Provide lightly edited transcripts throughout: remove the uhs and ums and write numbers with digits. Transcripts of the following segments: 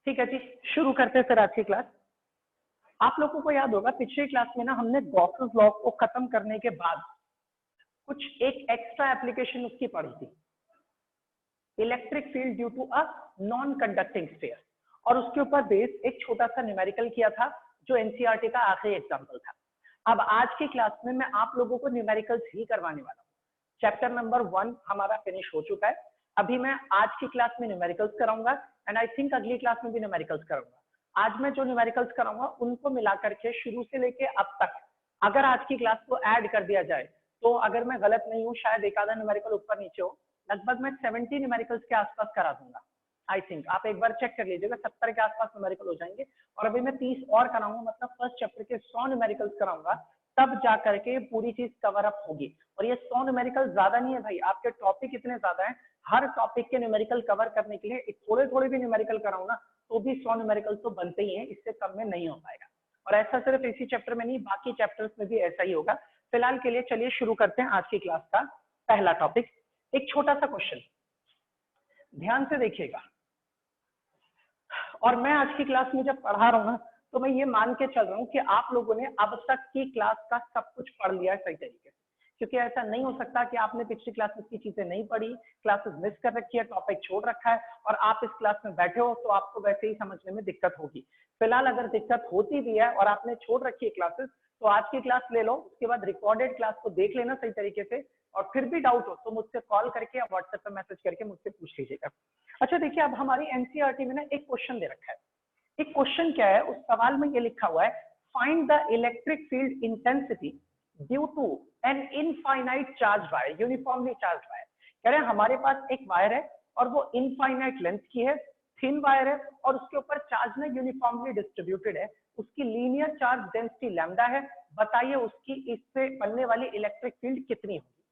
ठीक है जी, शुरू करते हैं फिर आज की क्लास। आप लोगों को याद होगा पिछली क्लास में ना हमने गॉसेस लॉ को खत्म करने के बाद कुछ एक एक्स्ट्रा एप्लीकेशन उसकी पढ़ी थी, electric field due to a non conducting sphere, और उसके ऊपर बेस एक छोटा सा न्यूमेरिकल किया था जो एनसीईआरटी का आखिरी एग्जाम्पल था। अब आज की क्लास में मैं आप लोगों को न्यूमेरिकल्स ही करवाने वाला हूँ। चैप्टर नंबर 1 हमारा फिनिश हो चुका है। अभी मैं आज की क्लास में न्यूमेरिकल्स कराऊंगा एंड आई थिंक अगली क्लास में भी न्यूमेरिकल्स कराऊंगा। आज मैं जो न्यूमेरिकल्स कराऊंगा उनको मिला करके शुरू से लेके अब तक अगर आज की क्लास को ऐड कर दिया जाए तो अगर मैं गलत नहीं हूँ शायद एक आधा न्यूमेरिकल ऊपर नीचे हो, लगभग मैं 70 न्यूमेरिकल्स के आसपास करा दूंगा। आई थिंक आप एक बार चेक कर लीजिएगा, 70 के आसपास न्यूमेरिकल हो जाएंगे और अभी मैं 30 और कराऊंगा, मतलब फर्स्ट चैप्टर के 100 न्यूमेरिकल्स कराऊंगा, तब जा करके पूरी चीज कवर अप होगी। और ये 100 न्यूमेरिकल ज्यादा नहीं है भाई, आपके टॉपिक इतने ज्यादा हैं, हर टॉपिक के न्यूमेरिकल कवर करने के लिए थोड़े थोड़े भी न्यूमेरिकल कराऊं ना तो भी 100 न्यूमेरिकल तो बनते ही हैं, इससे कम में नहीं हो पाएगा। और ऐसा सिर्फ इसी चैप्टर में नहीं, बाकी चैप्टर्स में भी ऐसा ही होगा। फिलहाल के लिए चलिए शुरू करते हैं आज की क्लास का पहला टॉपिक। एक छोटा सा क्वेश्चन ध्यान से देखिएगा, और मैं आज की क्लास में जब पढ़ा रहा हूं ना तो मैं ये मान के चल रहा हूँ कि आप लोगों ने अब तक की क्लास का सब कुछ पढ़ लिया है सही तरीके से, क्योंकि ऐसा नहीं हो सकता कि आपने पिछली क्लासेस की चीजें नहीं पढ़ी, क्लासेस मिस कर रखी है, टॉपिक छोड़ रखा है और आप इस क्लास में बैठे हो तो आपको वैसे ही समझने में दिक्कत होगी। फिलहाल अगर दिक्कत होती भी है और आपने छोड़ रखी है क्लासेस तो आज की क्लास ले लो, उसके बाद रिकॉर्डेड क्लास को देख लेना सही तरीके से, और फिर भी डाउट हो तो मुझसे कॉल करके या व्हाट्सएप पर मैसेज करके मुझसे पूछ लीजिएगा। अच्छा देखिए, अब हमारी एनसीईआरटी में ना एक क्वेश्चन दे रखा है। एक क्वेश्चन क्या है, उस सवाल में ये लिखा हुआ है, find the electric field intensity due to an infinite charge wire, uniformly charge wire. कह रहे हैं हमारे पास एक वायर है और वो इनफाइनाइट लेंथ की है, थिन वायर है और उसके ऊपर चार्ज ना यूनिफॉर्मली डिस्ट्रीब्यूटेड है, उसकी लीनियर चार्ज डेंसिटी लैम्डा है, बताइए उसकी इससे बनने वाली इलेक्ट्रिक फील्ड कितनी होगी।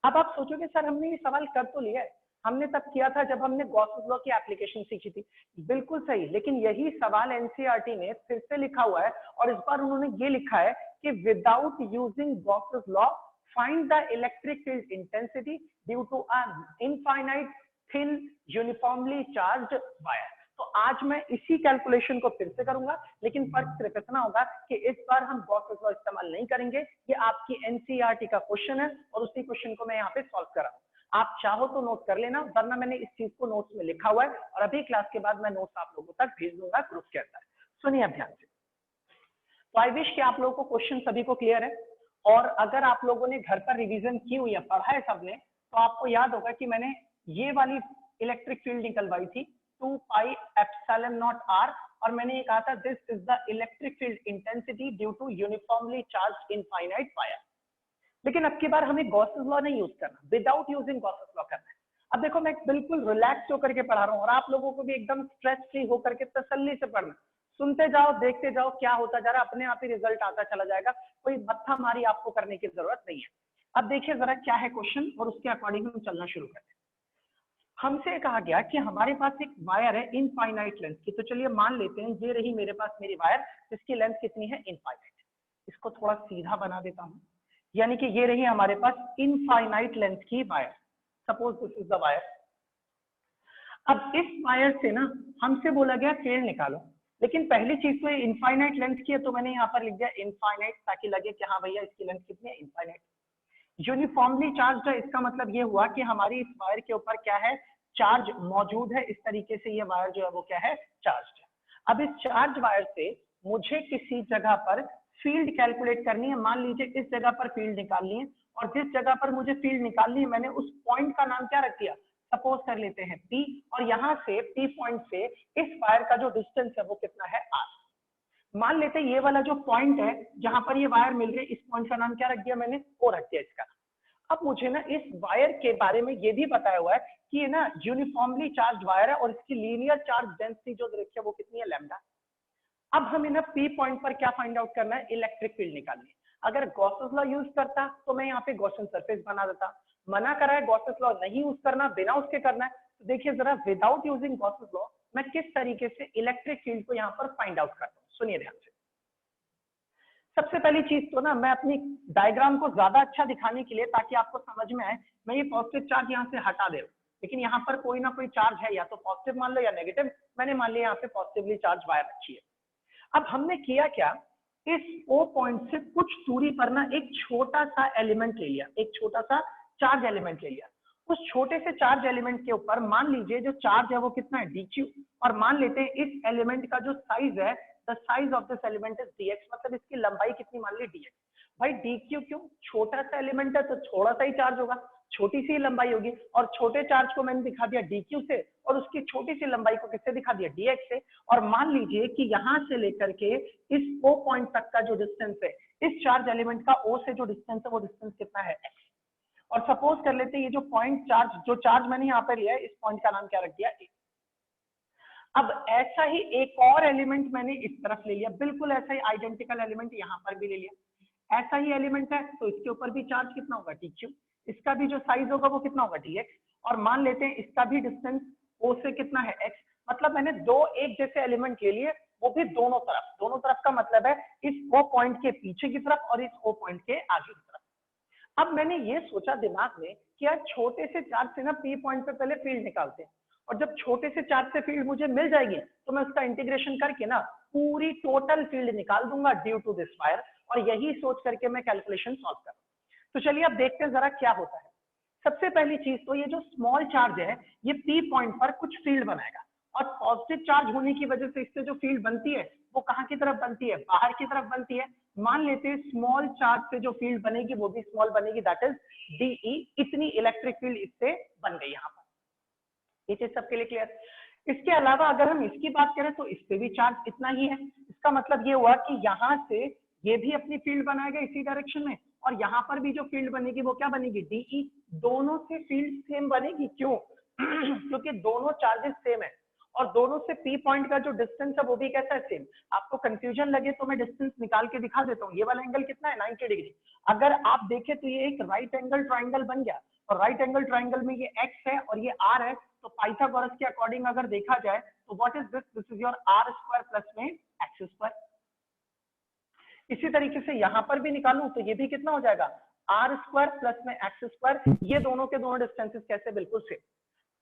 अब आप सोचोगे सर हमने ये सवाल कर तो लिया है, हमने तब किया था जब हमने गॉसेस लॉ की एप्लीकेशन सीखी थी। बिल्कुल सही, लेकिन यही सवाल एनसीईआरटी ने फिर से लिखा हुआ है और इस बार उन्होंने ये लिखा है कि without using Gauss's law find the electric field intensity due to an infinite thin uniformly charged wire. तो आज मैं इसी कैलकुलेशन को फिर से करूंगा, लेकिन फर्क सिर्फ इतना होगा कि इस बार हम गॉसेस लॉ इस्तेमाल नहीं करेंगे। ये आपकी एनसीईआरटी का क्वेश्चन है और उसी क्वेश्चन को मैं यहाँ पे सॉल्व कर रहा हूँ। आप चाहो तो नोट कर लेना, वरना मैंने इस चीज को नोट्स में लिखा हुआ है और अभी क्लास के बाद मैं नोट्स आप लोगों तक भेज दूंगा ग्रुप के अंदर। सुनिए अब ध्यान से। तो आई विश कि आप लोगों को क्वेश्चन सभी को क्लियर है, और अगर आप लोगों ने घर पर रिवीजन की हुई है, पढ़ा है सबने, तो आपको याद होगा कि मैंने ये वाली इलेक्ट्रिक फील्ड निकलवाई थी 2 पाई एप्सिलॉन नॉट आर, और मैंने ये कहा था this is the electric field intensity due to uniformly charged infinite wire. लेकिन अब की बार हमें गॉसेस लॉ नहीं यूज करना, विदाउट यूजिंग गॉसेस लॉ करना है। अब देखो मैं बिल्कुल रिलैक्स होकर के पढ़ा रहा हूँ और आप लोगों को भी एकदम स्ट्रेस फ्री होकर के तसल्ली से पढ़ना, सुनते जाओ देखते जाओ क्या होता जा रहा है, अपने आप ही रिजल्ट आता चला जाएगा, कोई मत्था मारी आपको करने की जरूरत नहीं है। अब देखिए जरा क्या है क्वेश्चन और उसके अकॉर्डिंग हम चलना शुरू करते हैं। हमसे कहा गया कि हमारे पास एक वायर है इनफाइनाइट लेंथ की, तो चलिए मान लेते हैं ये रही मेरे पास मेरी वायर, जिसकी लेंथ कितनी है, इनफाइनाइट। इसको थोड़ा सीधा बना देता हूं, यानी कि ये रही हमारे पास इनफाइनाइट लेंथ की wire. Suppose this is the wire. अब इस वायर से ना हमसे बोला गया फील्ड निकालो, लेकिन पहली चीज तो ये इनफाइनाइट लेंथ की है, तो मैंने यहाँ पर लिख दिया इनफाइनाइट, ताकि लगे कि हाँ भैया इसकी लेंथ कितनी है, इनफाइनाइट। यूनिफॉर्मली चार्ज है, इसका मतलब ये हुआ कि हमारी इस वायर के ऊपर क्या है, चार्ज मौजूद है। इस तरीके से ये वायर जो है वो क्या है, चार्ज है। अब इस चार्ज वायर से मुझे किसी जगह पर फील्ड कैलकुलेट करनी है। मान लीजिए इस जगह पर फील्ड निकालनी है, और जिस जगह पर मुझे फील्ड निकालनी है मैंने उस पॉइंट का नाम क्या रख दिया, सपोज कर लेते हैं P, और यहाँ से P पॉइंट से इस वायर का जो डिस्टेंस है वो कितना है, R। मान लेते हैं ये वाला जो पॉइंट है जहां पर ये वायर मिल रही है, इस पॉइंट का नाम क्या रख दिया मैंने, O रख दिया इसका। अब मुझे ना इस वायर के बारे में ये भी बताया हुआ है कि ये ना यूनिफॉर्मली चार्ज वायर है और इसकी लीनियर चार्ज डेंसिटी जो देखिए वो कितनी है, लैम्डा। अब हमें ना P पॉइंट पर क्या फाइंड आउट करना है, इलेक्ट्रिक फील्ड निकालनी है। अगर गॉसेस लॉ यूज करता तो मैं यहाँ पे गॉसियन सरफेस बना देता, मना करा है गॉसेस लॉ नहीं यूज करना, बिना उसके करना है। तो देखिए जरा विदाउट यूजिंग गॉसेस लॉ मैं किस तरीके से इलेक्ट्रिक फील्ड को यहाँ पर फाइंड आउट करता हूँ, सुनिए ध्यान से। सबसे पहली चीज तो ना मैं अपनी डायग्राम को ज्यादा अच्छा दिखाने के लिए, ताकि आपको समझ में आए, मैं ये पॉजिटिव चार्ज यहाँ से हटा दे रहा हूँ। लेकिन यहाँ पर कोई ना कोई चार्ज है, या तो पॉजिटिव मान लो या नेगेटिव। मैंने मान लिया यहाँ पे पॉजिटिवली चार्ज वायर रखी है। अब हमने किया क्या, इस O पॉइंट से कुछ दूरी पर ना एक छोटा सा एलिमेंट ले लिया, एक छोटा सा चार्ज एलिमेंट ले लिया। उस छोटे से चार्ज एलिमेंट के ऊपर मान लीजिए जो चार्ज है वो कितना है, dq, और मान लेते हैं इस एलिमेंट का जो साइज है, the size of this element is dx, मतलब इसकी लंबाई कितनी मान ली dx। भाई dq क्यों, छोटा सा एलिमेंट है तो थोड़ा सा ही चार्ज होगा, छोटी सी लंबाई होगी, और छोटे चार्ज को मैंने दिखा दिया dq से, और उसकी छोटी सी लंबाई को किससे दिखा दिया, dx से। और मान लीजिए कि यहां से लेकर के इस O पॉइंट तक का जो डिस्टेंस है, इस चार्ज एलिमेंट का O से जो डिस्टेंस है वो डिस्टेंस कितना है, x। और सपोज कर लेते हैं ये जो पॉइंट चार्ज, जो चार्ज मैंने यहाँ पर लिया है, इस पॉइंट का नाम क्या रख दिया, A। अब ऐसा ही एक और एलिमेंट मैंने इस तरफ ले लिया, बिल्कुल ऐसा ही आइडेंटिकल एलिमेंट यहाँ पर भी ले लिया। ऐसा ही एलिमेंट है तो इसके ऊपर भी चार्ज कितना होगा, dq, इसका भी जो साइज होगा वो कितना होगा, dx, और मान लेते हैं इसका भी डिस्टेंस O से कितना है, x। मतलब मैंने दो एक जैसे एलिमेंट ले लिए, वो भी दोनों तरफ। दोनों तरफ का मतलब है इस O पॉइंट के पीछे की तरफ और इस O पॉइंट के आगे की तरफ। अब मैंने ये सोचा दिमाग में कि यार छोटे से चार्ज से ना P पॉइंट पे पहले फील्ड निकालते हैं, और जब छोटे से चार्ज से फील्ड मुझे मिल जाएगी तो मैं उसका इंटीग्रेशन करके ना पूरी टोटल फील्ड निकाल दूंगा ड्यू टू दिस वायर, और यही सोच करके मैं कैलकुलेशन सॉल्व कर। तो चलिए अब देखते हैं जरा क्या होता है। सबसे पहली चीज तो ये जो स्मॉल चार्ज है ये P पॉइंट पर कुछ फील्ड बनाएगा, और पॉजिटिव चार्ज होने की वजह से इससे जो फील्ड बनती है वो कहाँ की तरफ बनती है, बाहर की तरफ बनती है। मान लेते हैं स्मॉल चार्ज से जो फील्ड बनेगी वो भी स्मॉल बनेगी, दैट इज DE। इतनी इलेक्ट्रिक फील्ड इससे बन गई यहाँ पर। ये चीज सबके लिए क्लियर। इसके अलावा अगर हम इसकी बात करें तो इस पे भी चार्ज इतना ही है। इसका मतलब ये हुआ कि यहाँ से ये भी अपनी फील्ड बनाएगा इसी डायरेक्शन में, और यहाँ पर भी जो फील्ड बनेगी वो क्या बनेगी, DE। दोनों से फील्ड सेम बनेगी, क्यों क्योंकि दोनों चार्जेस सेम है, और दोनों से P पॉइंट का जो डिस्टेंस है वो भी कैसा है, सेम। आपको कंफ्यूजन लगे तो मैं डिस्टेंस निकाल के दिखा देता हूँ। ये वाला एंगल कितना है, 90 डिग्री। अगर आप देखें तो ये एक राइट एंगल ट्राइंगल बन गया, और राइट एंगल ट्राइंगल में ये x है और ये r है, तो पाइथागोरस के अकॉर्डिंग अगर देखा जाए तो what is this, this is your r square plus में x स्क्वायर। इसी तरीके से यहां पर भी निकालूं तो ये भी कितना हो जाएगा, r स्क्वायर प्लस में x स्क्वायर। ये दोनों के दोनों डिस्टेंसेस कैसे, बिल्कुल सेम।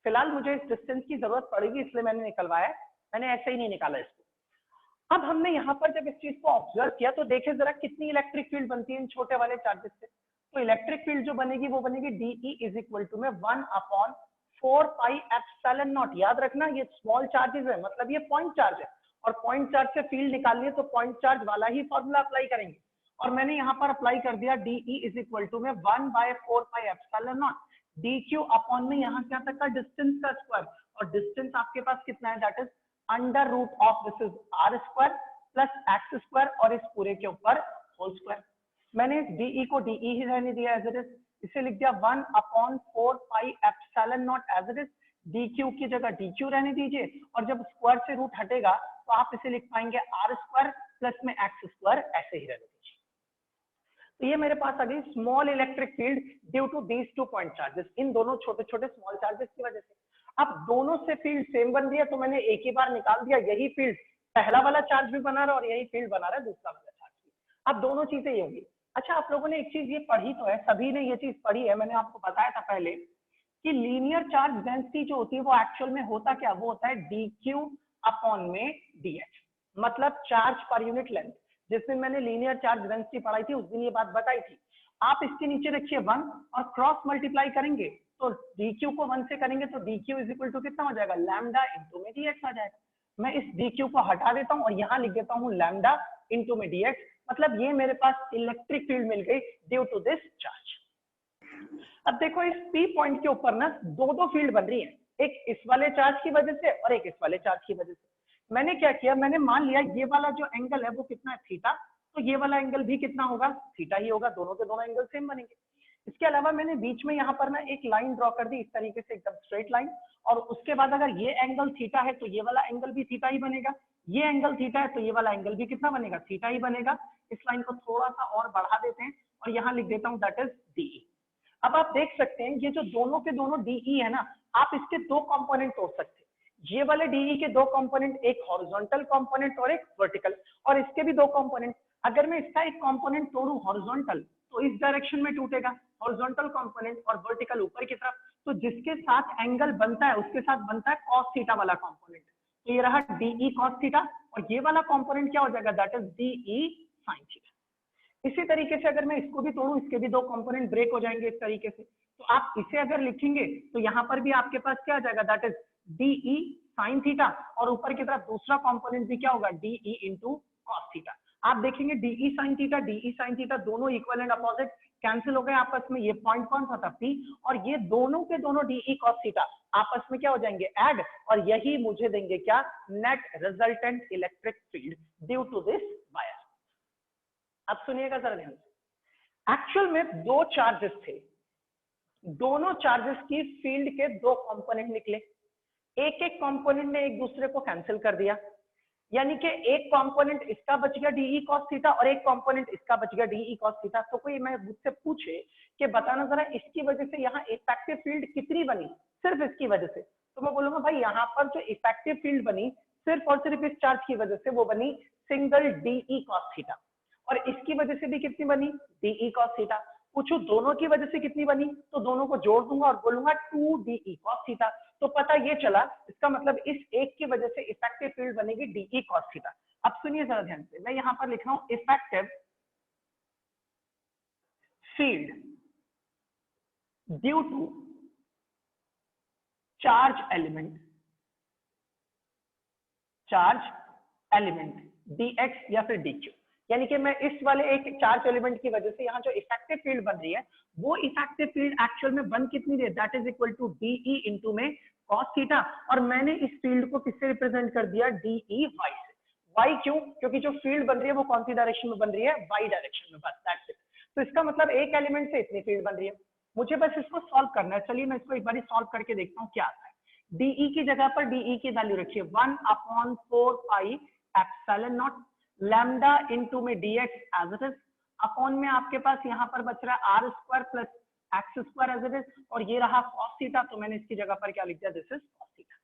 फिलहाल मुझे इस डिस्टेंस की जरूरत पड़ेगी इसलिए मैंने निकलवाया, मैंने ऐसे ही नहीं निकाला इसको। अब हमने यहाँ पर जब इस चीज को ऑब्जर्व किया तो देखे जरा कितनी इलेक्ट्रिक फील्ड बनती है इन छोटे वाले चार्जेस से। तो इलेक्ट्रिक फील्ड जो बनेगी वो बनेगी DE इज इक्वल टू में 1/4 पाई एप्सिलॉन नॉट। याद रखना ये स्मॉल चार्जेस है, मतलब ये पॉइंट चार्ज है, और पॉइंट चार्ज से फील्ड निकालनी है तो पॉइंट चार्ज वाला ही फॉर्मूला अप्लाई करेंगे। और मैंने यहाँ पर अप्लाई कर दिया DE इज इक्वल टू में 1/4 pi epsilon not DQ upon में यहाँ क्या तक का डिस्टेंस का स्क्वायर, और डिस्टेंस आपके पास कितना है, that is under root of this is r square plus x square, और इस पूरे के ऊपर होल स्क्वायर। मैंने इस DE को DE ही रहने दिया एज इट इज, इसे लिख दिया 1/4 pi epsilon naught as it is. DQ की जगह DQ रहने दीजिए, और जब स्क्वायर से रूट हटेगा तो आप इसे लिख पाएंगे r स्क्वायर प्लस में x स्क्वायर, ऐसे ही रहने दीजिए। तो ये मेरे पास आ गई small electric field due to these two point charges, इन दोनों छोटे छोटे स्मॉल चार्जेस की वजह से। अब दोनों से फील्ड सेम बन रही है तो मैंने एक ही बार निकाल दिया, यही फील्ड पहला वाला चार्ज भी बना रहा है और यही फील्ड बना रहा है दूसरा वाला चार्ज भी। अब दोनों चीजें ये होंगी। अच्छा, आप लोगों ने एक चीज ये पढ़ी तो है, सभी ने ये चीज पढ़ी है, मैंने आपको बताया था पहले कि लीनियर चार्ज डेंसिटी जो होती है वो एक्चुअल में होता क्या, वो होता है DQ अपॉन में DH, मतलब चार्ज पर यूनिट लेंथ। जिस दिन मैंने लीनियर चार्ज डेंसिटी पढ़ाई थी उस दिन ये बात बताई थी। आप इसके नीचे रखिए 1 और क्रॉस मल्टीप्लाई करेंगे तो DQ को 1 से करेंगे तो DQ इज इक्वल टू कितना हो जाएगा, लैम्डा इंटू में DX आ जाएगा। मैं इस DQ को हटा देता हूं और यहाँ लिख देता हूँ लैम्डा इंटू में DX, मतलब ये मेरे पास इलेक्ट्रिक फील्ड मिल गई ड्यू टू दिस चार्ज। अब देखो इस P पॉइंट के ऊपर ना दो फील्ड बन रही है, एक इस वाले चार्ज की वजह से और एक इस वाले चार्ज की वजह से। मैंने क्या किया, मैंने मान लिया ये वाला जो एंगल है वो कितना है, थीटा, तो ये वाला एंगल भी कितना होगा, थीटा ही होगा, दोनों के दोनों एंगल सेम बनेंगे। इसके अलावा मैंने बीच में यहाँ पर ना एक लाइन ड्रॉ कर दी इस तरीके से, एकदम स्ट्रेट लाइन, और उसके बाद अगर ये एंगल थीटा है तो ये वाला एंगल भी थीटा ही बनेगा, ये एंगल थीटा है तो ये वाला एंगल भी कितना बनेगा, थीटा ही बनेगा। इस लाइन को थोड़ा सा और बढ़ा देते हैं और यहाँ लिख देता हूँ दैट इज DE। अब आप देख सकते हैं ये जो दोनों के दोनों DE है ना, आप इसके दो कंपोनेंट तोड़ सकते हैं। ये वाले DE के दो कंपोनेंट, एक हॉरिजॉन्टल कंपोनेंट और एक वर्टिकल, और इसके भी दो कंपोनेंट। अगर मैं इसका एक कंपोनेंट तोड़ूं हॉरिजॉन्टल तो इस डायरेक्शन में टूटेगा हॉरिजॉन्टल कंपोनेंट, और वर्टिकल ऊपर की तरफ। तो जिसके साथ एंगल बनता है उसके साथ बनता है कॉस थीटा वाला कंपोनेंट। तो ये रहा डीई कॉस थीटा और ये वाला कंपोनेंट क्या हो जाएगा, that is d E sine theta. इसी तरीके से अगर मैं इसको भी तोड़ूं, इसके भी दो कंपोनेंट ब्रेक हो जाएंगे इस तरीके से। तो आप इसे अगर लिखेंगे तो यहाँ पर भी आपके पास क्या आ जाएगा, that is d E sine theta और ऊपर की तरफ दूसरा कंपोनेंट भी क्या होगा, डीई इंटू कॉस थीटा। आप देखेंगे डीई साइन थीटा दोनों इक्वल एंड अपोजिट कैंसिल हो गए आपस में। ये पॉइंट कौन सा था, पी, और ये दोनों के दोनों डीई कॉस थीटा आपस में क्या हो जाएंगे, ऐड, और यही मुझे देंगे क्या, net resultant electric field due to this wire. अब सुनिएगा जरा ध्यान से, एक्चुअल में दो चार्जेस थे, दोनों चार्जेस की फील्ड के दो कंपोनेंट निकले, एक एक कंपोनेंट ने एक दूसरे को कैंसिल कर दिया, यानी कि एक कंपोनेंट इसका बच गया डीई कॉस थीटा और एक कंपोनेंट इसका बच गया डीई कॉस थीटा। तो कोई मैं मुझसे पूछे कि बताना जरा इसकी वजह से यहाँ इफेक्टिव फील्ड कितनी बनी, सिर्फ इसकी वजह से, तो मैं बोलूंगा भाई यहाँ पर जो इफेक्टिव फील्ड बनी सिर्फ और सिर्फ इस चार्ज की वजह से वो बनी सिंगल डीई कॉस थीटा, और इसकी वजह से भी कितनी बनी, डीई कॉस थीटा। पूछो दोनों की वजह से कितनी बनी, तो दोनों को जोड़ दूंगा और बोलूंगा 2 डीई कॉस थीटा। तो पता ये चला, इसका मतलब इस एक की वजह से इफेक्टिव फील्ड बनेगी डीई कॉस थीटा। अब सुनिए जरा ध्यान से, मैं यहां पर लिख रहा हूं effective field due to charge element dx या फिर dq, यानी कि मैं इस वाले एक चार्ज एलिमेंट की वजह से यहाँ जो इफेक्टिव फील्ड बन रही है वो इफेक्टिव फील्ड एक्चुअल में बन कितनी रही है, that is equal to d E into में कॉस थीटा, और मैंने इस फील्ड को किससे रिप्रेजेंट कर दिया, डीई वाई से। वाई क्यों, क्योंकि जो फील्ड बन रही है वो कौन सी डायरेक्शन में बन रही है, वाई डायरेक्शन में, बस दैट्स इट। तो इसका मतलब एक एलिमेंट से इतनी फील्ड बन रही है, मुझे बस इसको सॉल्व करना है। चलिए मैं इसको एक बार सॉल्व करके देखता हूँ क्या आता है। डीई की जगह पर डीई की वैल्यू रखिए 1/4 pi epsilon naught, lambda into में dx as it is, upon में आपके पास यहाँ पर बच रहा है r square plus x square as it is, और ये रहा cos थीटा, तो मैंने इसकी जगह पर क्या लिख दिया, दिस इज cos थीटा।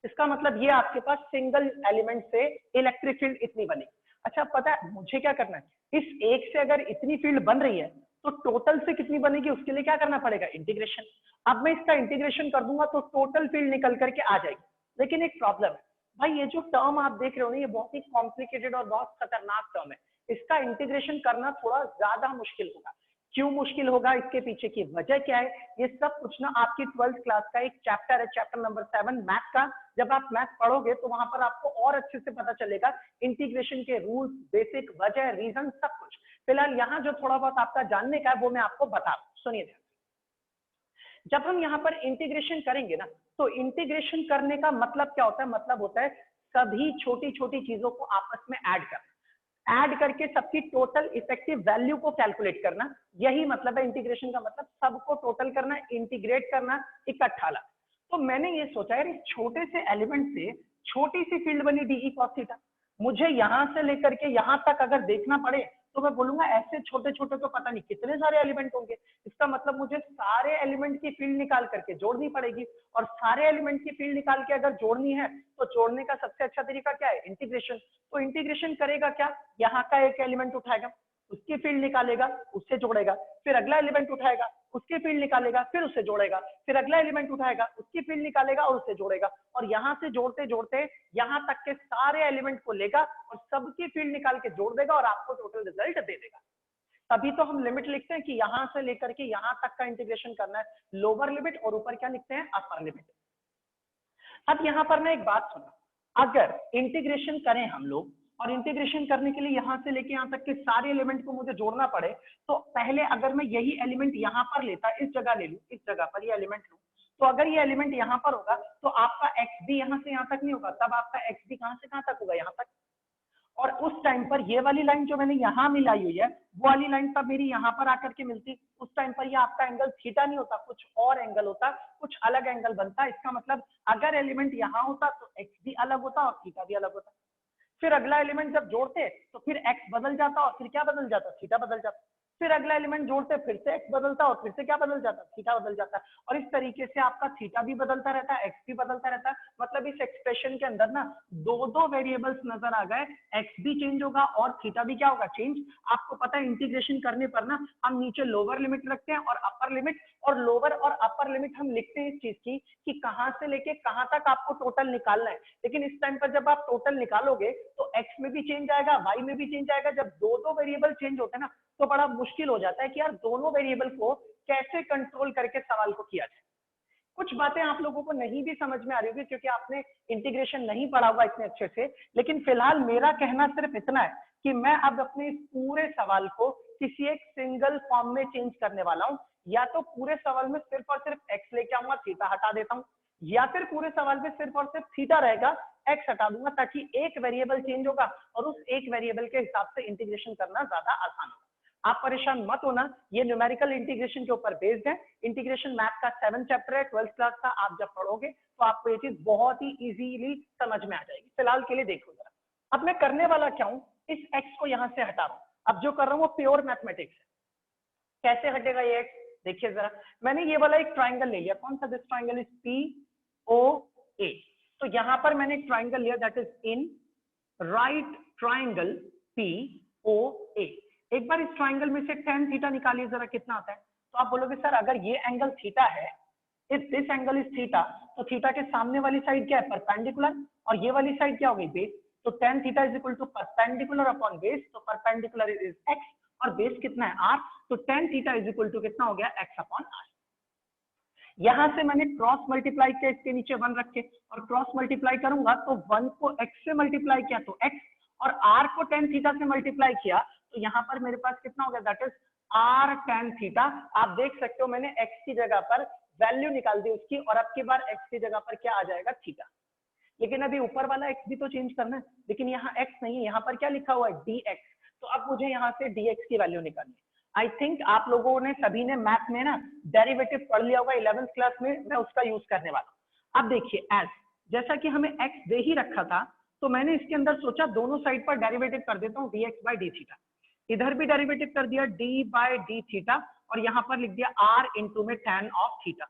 इसका मतलब ये आपके पास सिंगल एलिमेंट से इलेक्ट्रिक फील्ड इतनी बनी। अच्छा पता है मुझे क्या करना है, इस एक से अगर इतनी फील्ड बन रही है तो टोटल से कितनी बनेगी, उसके लिए क्या करना पड़ेगा, इंटीग्रेशन। अब मैं इसका इंटीग्रेशन कर दूंगा तो टोटल फील्ड निकल करके आ जाएगी। लेकिन एक प्रॉब्लम है भाई, ये जो टर्म आप देख रहे हो ना, ये बहुत ही कॉम्प्लिकेटेड और बहुत खतरनाक टर्म है, इसका इंटीग्रेशन करना थोड़ा ज्यादा मुश्किल होगा। क्यों मुश्किल होगा, इसके पीछे की वजह क्या है, ये सब कुछ ना आपकी 12th क्लास का एक चैप्टर है, चैप्टर नंबर 7 मैथ का। जब आप मैथ पढ़ोगे तो वहां पर आपको और अच्छे से पता चलेगा इंटीग्रेशन के रूल्स, बेसिक वजह, रीजन, सब कुछ। फिलहाल यहाँ जो थोड़ा बहुत आपका जानने का है वो मैं आपको बता रहा हूँ, सुनिए। जब हम यहाँ पर इंटीग्रेशन करेंगे ना, तो इंटीग्रेशन करने का मतलब क्या होता है, मतलब होता है सभी छोटी छोटी चीजों को आपस में ऐड करना, ऐड करके सबकी टोटल इफेक्टिव वैल्यू को कैलकुलेट करना, यही मतलब है इंटीग्रेशन का मतलब, सबको टोटल करना, इंटीग्रेट करना, इकट्ठा ला। तो मैंने ये सोचा यार इस छोटे से एलिमेंट से छोटी सी फील्ड बनी डीई कॉस थीटा, मुझे यहां से लेकर के यहां तक अगर देखना पड़े तो मैं बोलूंगा ऐसे छोटे छोटे तो पता नहीं कितने सारे एलिमेंट होंगे। इसका मतलब मुझे सारे एलिमेंट की फील्ड निकाल करके जोड़नी पड़ेगी, और सारे एलिमेंट की फील्ड निकाल के अगर जोड़नी है तो जोड़ने का सबसे अच्छा तरीका क्या है, इंटीग्रेशन। तो इंटीग्रेशन करेगा क्या, यहाँ का एक एलिमेंट उठाएगा, उसकी फील्ड निकालेगा, उससे जोड़ेगा, फिर अगला एलिमेंट उठाएगा, उसकी फील्ड निकालेगा, फिर उससे जोड़ेगा, फिर अगला एलिमेंट उठाएगा, उसकी फील्ड निकालेगा और उससे जोड़ेगा, और यहां से जोड़ते जोड़ते यहां तक के सारे एलिमेंट को लेगा और सबकी फील्ड निकाल के जोड़ देगा और आपको टोटल रिजल्ट दे देगा। तभी तो हम लिमिट लिखते हैं कि यहां से लेकर के यहां तक का इंटीग्रेशन करना है, लोअर लिमिट, और ऊपर क्या लिखते हैं, अपर लिमिट। अब यहां पर मैं एक बात सुना, अगर इंटीग्रेशन करें हम लोग और इंटीग्रेशन करने के लिए यहां से लेके यहां तक के सारे एलिमेंट को मुझे जोड़ना पड़े, तो पहले अगर मैं यही एलिमेंट यहां पर लेता, इस जगह ले लूं, इस जगह पर ये एलिमेंट लूं, तो अगर ये एलिमेंट यहां पर होगा तो आपका एक्स भी यहां से यहां तक नहीं होगा, तब आपका एक्स भी कहां से कहां तक होगा, यहां तक। और उस टाइम पर ये वाली लाइन जो मैंने यहाँ मिलाई हुई है वो वाली लाइन तब मेरी यहाँ पर आकर के मिलती, उस टाइम पर ये आपका एंगल थीटा नहीं होता, कुछ और एंगल होता, कुछ अलग एंगल बनता। इसका मतलब अगर एलिमेंट यहाँ होता तो एक्स भी अलग होता और थीटा भी अलग होता। फिर अगला एलिमेंट जब जोड़ते तो फिर एक्स बदल जाता और फिर क्या बदल जाता, थीटा बदल जाता। फिर अगला एलिमेंट जोड़ते फिर से एक्स बदलता और फिर से क्या बदल जाता, थीटा बदल जाता। और इस तरीके से आपका थीटा भी बदलता रहता है, एक्स भी बदलता रहता है। मतलब इस एक्सप्रेशन के अंदर ना दो दो वेरिएबल्स नजर आ गए, एक्स भी चेंज होगा और थीटा भी क्या होगा, चेंज। आपको पता है इंटीग्रेशन करने पर ना हम नीचे लोअर लिमिट रखते हैं और अपर लिमिट, और लोअर और अपर लिमिट हम लिखते हैं इस चीज की कि कहां से लेके कहां तक आपको टोटल निकालना है, लेकिन इस टाइम पर जब आप टोटल निकालोगे तो एक्स में भी चेंज आएगा, वाई में भी चेंज आएगा। जब दो दो वेरिएबल चेंज होते हैं ना तो बड़ा मुश्किल हो जाता है कि यार दोनों वेरिएबल को कैसे कंट्रोल करके सवाल को किया जाए। कुछ बातें आप लोगों को नहीं भी समझ में आ रही होगी क्योंकि आपने इंटीग्रेशन नहीं पढ़ा हुआ इतने अच्छे से, लेकिन फिलहाल मेरा कहना सिर्फ इतना है कि मैं अब अपने इस पूरे सवाल को किसी एक सिंगल फॉर्म में चेंज करने वाला हूं। या तो पूरे सवाल में सिर्फ और सिर्फ एक्स लेके आऊंगा, थीटा हटा देता हूं, या फिर पूरे सवाल में सिर्फ और सिर्फ थीटा रहेगा, एक्स हटा दूंगा, ताकि एक वेरिएबल चेंज होगा और उस एक वेरिएबल के हिसाब से इंटीग्रेशन करना ज्यादा आसान होगा। आप परेशान मत होना, ये न्यूमेरिकल इंटीग्रेशन के ऊपर बेस्ड है। इंटीग्रेशन मैथ का 7 चैप्टर है, 12th क्लास का। आप जब पढ़ोगे तो आपको ये चीज बहुत ही इजीली समझ में आ जाएगी। फिलहाल के लिए देखो जरा, अब मैं करने वाला क्या हूं, इस एक्स को यहां से हटा रहा हूं। अब जो कर रहा हूं वो प्योर मैथमेटिक्स है। कैसे हटेगा ये एक्स, देखिए जरा, मैंने ये वाला एक ट्राइंगल ले लिया। कौन सा? This triangle is P O A. तो यहां पर मैंने एक ट्राइंगल लिया, that is in right triangle P O A. एक बार इस ट्राइंगल में से tan थीटा निकालिए जरा, कितना आता है। तो आप बोलोगे सर अगर ये एंगल थीटा है, if this angle is theta, तो थीटा के सामने वाली साइड क्या है? परपेंडिकुलर, और ये वाली साइड क्या हो गई? बेस। तो tan theta is equal to perpendicular upon base. तो परपेंडिकुलर इज x और बेस कितना है? r। तो tan theta is equal to कितना हो गया? x upon r। यहां से मैंने क्रॉस मल्टीप्लाई किया, इसके नीचे 1 रख के, और क्रॉस मल्टीप्लाई करूंगा तो 1 को x से मल्टीप्लाई किया तो x, और r को tan थीटा से मल्टीप्लाई किया तो यहाँ पर मेरे पास कितना हो गया? That is r tan theta. आप देख सकते हो मैंने x की जगह पर वैल्यू निकाल दी उसकी, और अब की बार x की जगह पर क्या आ जाएगा? थीटा। लेकिन अभी ऊपर वाला x भी तो चेंज करना है, लेकिन यहाँ x नहीं है, यहाँ पर क्या लिखा हुआ है? dx। तो अब मुझे यहाँ से dx की वैल्यू निकालनी है। आई थिंक आप लोगों ने सभी ने मैथ में ना डेरिवेटिव पढ़ लिया होगा 11th क्लास में, मैं उसका यूज करने वाला हूं। अब देखिए, एज जैसा कि हमें x दे ही रखा था, तो मैंने इसके अंदर सोचा दोनों साइड पर डेरिवेटिव कर देता हूँ dx बाई डी थीटा। इधर भी डेरिवेटिव कर दिया d बाई डी थीटा, और यहाँ पर लिख दिया r इंटू में tan of theta.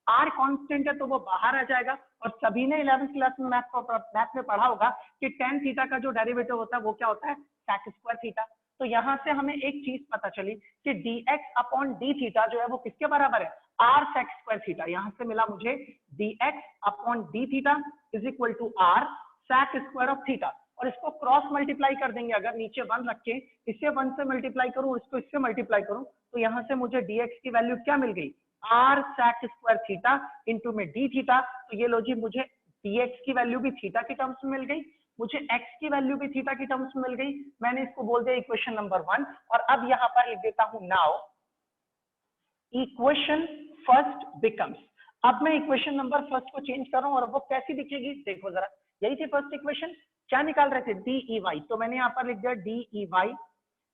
r constant है तो वो बाहर आ जाएगा, और सभी ने 11th क्लास में मैथ में पढ़ा होगा कि tan थीटा का जो डेरिवेटिव होता है वो क्या होता है? sec square theta. तो यहां से हमें एक चीज पता चली कि dx अपॉन डी थीटा जो है वो किसके बराबर है? r sec square theta. यहां से मिला मुझे dx upon d theta is equal to r sec square of theta. और इसको क्रॉस मल्टीप्लाई कर देंगे, अगर नीचे 1 रख के इसे 1 से मल्टीप्लाई करूं, इसको इससे मल्टीप्लाई करूं, तो यहां से मुझे dx की वैल्यू क्या मिल गई? r sec square theta into में डी थीटा। तो ये लो जी, मुझे dx की वैल्यू भी थीटा की टर्म्स में मिल गई, मुझे x की वैल्यू भी थीटा की टर्म्स में मिल गई। मैंने इसको बोल दिया इक्वेशन नंबर 1, और अब यहां पर लिख देता हूं नाउ इक्वेशन फर्स्ट बिकम्स। अब मैं इक्वेशन नंबर फर्स्ट को चेंज कर रहा हूं, और वो कैसी दिखेगी देखो जरा। यही थी फर्स्ट इक्वेशन, क्या निकाल रहे थे? D E y. तो मैंने यहाँ पर लिख दिया d E Y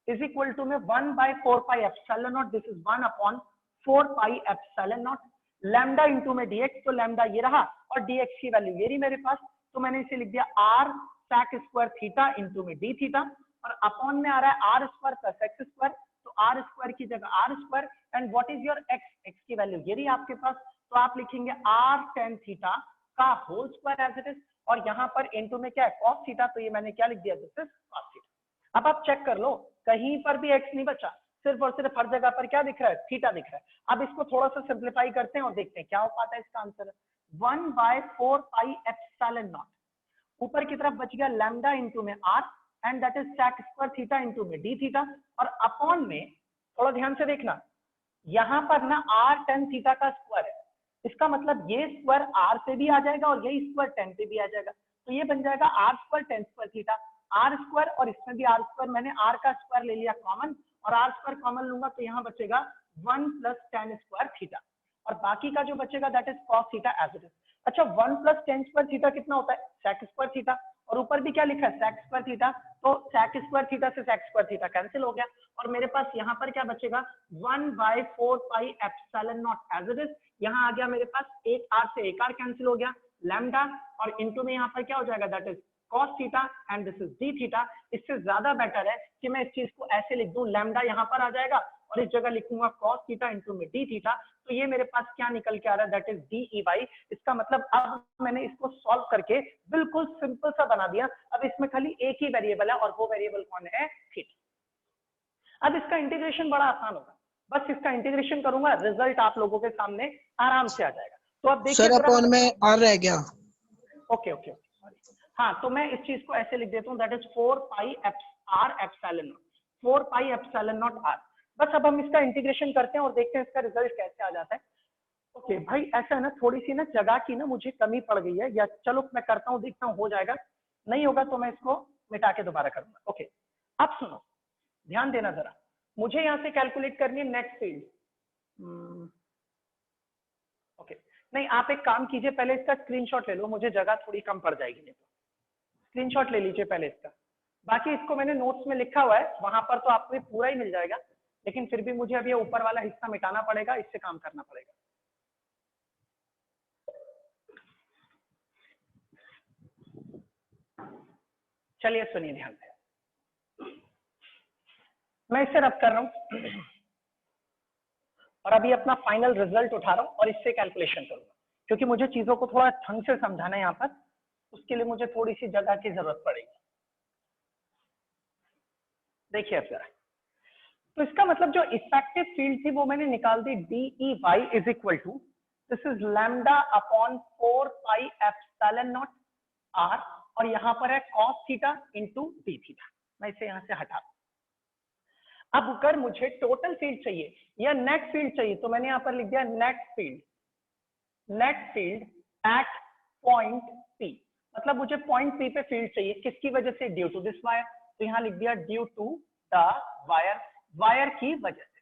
is equal to में 1 bye 4 pi epsilon naught, this is 1 upon 4 pi epsilon naught lambda into में dx। तो लैम्डा ये रहा, और dx की वैल्यू ये रही मेरे पास, तो मैंने इसे लिख दिया r sec square theta into में डी थीटा, और अपॉन में आ रहा है r square plus x square. तो r स्क्वायर की जगह r square, and what is your x? x की वैल्यू ये रही आपके पास, तो आप लिखेंगे r tan थीटा का whole square as it is, और यहाँ पर इंटू में क्या है? cos theta. तो ये मैंने क्या लिख दिया? This is cos theta. अब आप चेक कर लो, कहीं पर भी x नहीं बचा, सिर्फ और सिर्फ हर जगह पर क्या दिख रहा है? थीटा दिख रहा है। अब इसको थोड़ा सा सिंप्लीफाई करते हैं और देखते हैं क्या हो पाता है इसका answer. 1 bye 4 pi epsilon naught, ऊपर की तरफ बच गया लैम्डा इंटू में r, and that is sec square theta into में डी थीटा, और अपॉन में थोड़ा ध्यान से देखना, यहां पर ना r tan थीटा का स्क्वायर है, इसका मतलब ये स्क्वायर r से भी आ जाएगा और यही स्क्वायर tan पे भी आ जाएगा। तो ये बन जाएगा r square tan square theta, r square, और इसमें भी r स्क्वायर, मैंने r का स्क्वायर ले लिया कॉमन, और r स्क्वायर कॉमन लूंगा तो यहाँ बचेगा 1 प्लस tan स्क्वायर थीटा, और बाकी का जो बचेगा that is cos theta as it is. अच्छा, 1 प्लस tan स्क्वायर थीटा कितना होता है? sec स्क्वायर थीटा, और ऊपर भी क्या लिखा है? sec square theta. तो sec स्क्वायर थीटा से sec स्क्वायर थीटा कैंसिल हो गया, और मेरे पास यहाँ पर क्या बचेगा? 1 bye 4 pi epsilon naught as it is. यहाँ आ गया मेरे पास एक r से एक r कैंसिल हो गया, लैम्डा, और इंटू में यहाँ पर क्या हो जाएगा? That is cos theta and this is d theta. इससे ज्यादा बेटर है कि मैं इस चीज को ऐसे लिख दूं, लैम्डा यहाँ पर आ जाएगा और इस जगह लिखूंगा cos थीटा इंटू में d थीटा। तो ये मेरे पास क्या निकल के आ रहा है? That is d E y. इसका मतलब अब मैंने इसको सॉल्व करके बिल्कुल सिंपल सा बना दिया। अब इसमें खाली एक ही वेरिएबल है, और वो वेरिएबल कौन है? थीटा। अब इसका इंटीग्रेशन बड़ा आसान होगा, बस इसका इंटीग्रेशन करूंगा, रिजल्ट आप लोगों के सामने आराम से आ जाएगा। तो अब देखिए सर अपॉन में आर रह गया। ओके ओके हाँ, तो मैं इस चीज को ऐसे लिख देता हूँ, that is 4 pi r epsilon naught, 4 pi epsilon naught r. बस अब हम इसका इंटीग्रेशन करते हैं और देखते हैं इसका रिजल्ट कैसे आ जाता है। ओके भाई, ऐसा है ना, थोड़ी सी ना जगह की ना मुझे कमी पड़ गई है, या चलो मैं करता हूँ, देखता हूँ हो जाएगा, नहीं होगा तो मैं इसको मिटा के दोबारा करूंगा। ओके, अब सुनो, ध्यान देना जरा, मुझे यहाँ से कैलकुलेट करनी है नेट फील्ड। ओके, नहीं आप एक काम कीजिए, पहले इसका स्क्रीनशॉट ले लो, मुझे जगह थोड़ी कम पड़ जाएगी, नहीं तो स्क्रीनशॉट ले लीजिए पहले इसका। बाकी इसको मैंने नोट्स में लिखा हुआ है, वहां पर तो आपको पूरा ही मिल जाएगा, लेकिन फिर भी मुझे अब ये ऊपर वाला हिस्सा मिटाना पड़ेगा, इससे काम करना पड़ेगा। चलिए सुनिए ध्यान से, मैं इसे रब कर रहा हूं और अभी अपना फाइनल रिजल्ट उठा रहा हूं और इससे कैलकुलेशन करूंगा, क्योंकि मुझे चीजों को थोड़ा ढंग से समझाना है यहाँ पर, उसके लिए मुझे थोड़ी सी जगह की जरूरत पड़ेगी। देखिए अब जरा, तो इसका मतलब जो इफेक्टिव फील्ड थी वो मैंने निकाल दी, D E Y is equal to, this is lambda upon 4 pi epsilon naught r, और यहाँ पर है cos theta into D theta. मैं इसे यहाँ से हटा, अब अगर मुझे टोटल फील्ड चाहिए या नेट फील्ड चाहिए, तो मैंने यहाँ पर लिख दिया net field, net field at point P, मतलब मुझे पॉइंट पी पे फील्ड चाहिए, किसकी वजह से, ड्यू टू दिस वायर, तो यहाँ लिख दिया due to the wire, wire की वजह से।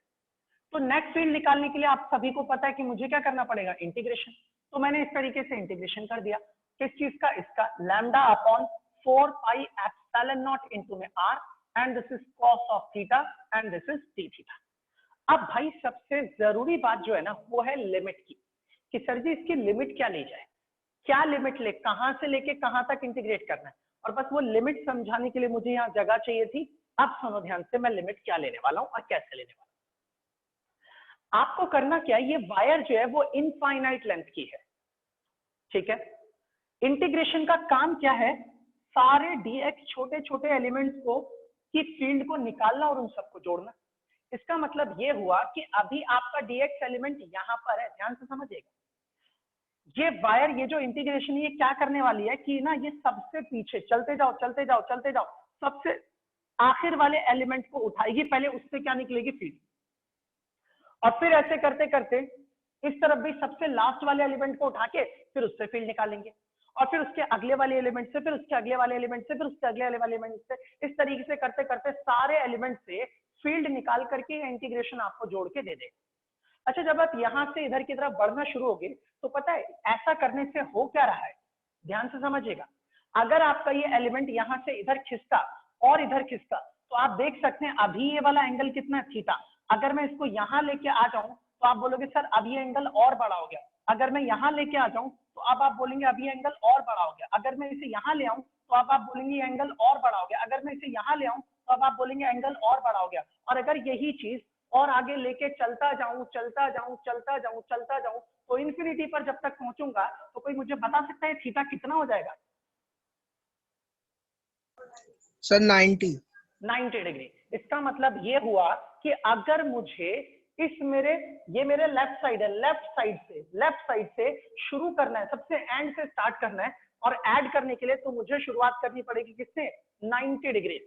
तो नेट फील्ड निकालने के लिए आप सभी को पता है कि मुझे क्या करना पड़ेगा, इंटीग्रेशन, तो मैंने इस तरीके से इंटीग्रेशन कर दिया, किस चीज का, इसका, lambda upon 4 pi epsilon naught into में r, and this is cos of theta and this is D theta. अब भाई सबसे जरूरी बात जो है ना, वो है लिमिट की, कि सर जी इसकी लिमिट क्या ली जाए, क्या लिमिट ले, कहां से लेके कहां तक इंटीग्रेट करना है, और बस वो लिमिट समझाने के लिए मुझे यहाँ जगह चाहिए थी। अब सुनो ध्यान से, मैं लिमिट क्या लेने वाला हूं और कैसे लेने वाला हूं। आपको करना क्या है, ये वायर जो है वो इनफाइनाइट लेंथ की है, ठीक है। इंटीग्रेशन का काम क्या है, सारे डीएक्स छोटे छोटे एलिमेंट्स को की फील्ड को निकालना और उन सबको जोड़ना। इसका मतलब ये हुआ कि अभी आपका डीएक्स एलिमेंट यहां पर है, ध्यान से समझिएगा, ये वायर, ये जो इंटीग्रेशन ये क्या करने वाली है कि ना, ये सबसे पीछे चलते जाओ चलते जाओ चलते जाओ, सबसे आखिर वाले एलिमेंट को उठाएगी, पहले उससे क्या निकलेगी, फील्ड, और फिर ऐसे करते करते इस तरफ भी सबसे लास्ट वाले एलिमेंट को उठा के फिर उससे फील्ड निकालेंगे, और फिर उसके अगले वाले एलिमेंट से, फिर उसके अगले वाले एलिमेंट से, फिर उसके अगले वाले एलिमेंट से, इस तरीके से करते करते सारे एलिमेंट से फील्ड निकाल करके इंटीग्रेशन आपको जोड़ के दे देगा। अच्छा, जब आप यहां से इधर की तरफ बढ़ना शुरू होगे, तो पता है ऐसा करने से हो क्या रहा है, ध्यान से समझिएगा, अगर आपका ये एलिमेंट यहां से इधर खिसका और इधर खिसका, तो आप देख सकते हैं अभी ये वाला एंगल कितना है, थीटा। अगर मैं इसको यहां लेके आ जाऊं तो आप बोलोगे सर अब ये एंगल और बड़ा हो गया, अगर मैं यहां लेके आ जाऊं तो अब आप बोलेंगे अब ये एंगल और बड़ा हो गया, अगर मैं इसे यहां ले आऊं तो अब आप बोलेंगे ये एंगल और बड़ा हो गया, अगर मैं इसे यहां ले आऊं तो अब आप बोलेंगे एंगल और बड़ा हो गया। और अगर यही चीज और आगे लेके चलता जाऊं चलता जाऊं चलता जाऊं चलता जाऊं, तो इन्फिनिटी पर जब तक पहुंचूंगा, तो कोई मुझे बता सकता है थीटा कितना हो जाएगा? Sir 90 degree. इसका मतलब ये हुआ कि अगर मुझे ये मेरे लेफ्ट साइड है, लेफ्ट साइड से शुरू करना है, सबसे एंड से स्टार्ट करना है, और ऐड करने के लिए तो मुझे शुरुआत करनी पड़ेगी किससे, 90 डिग्री,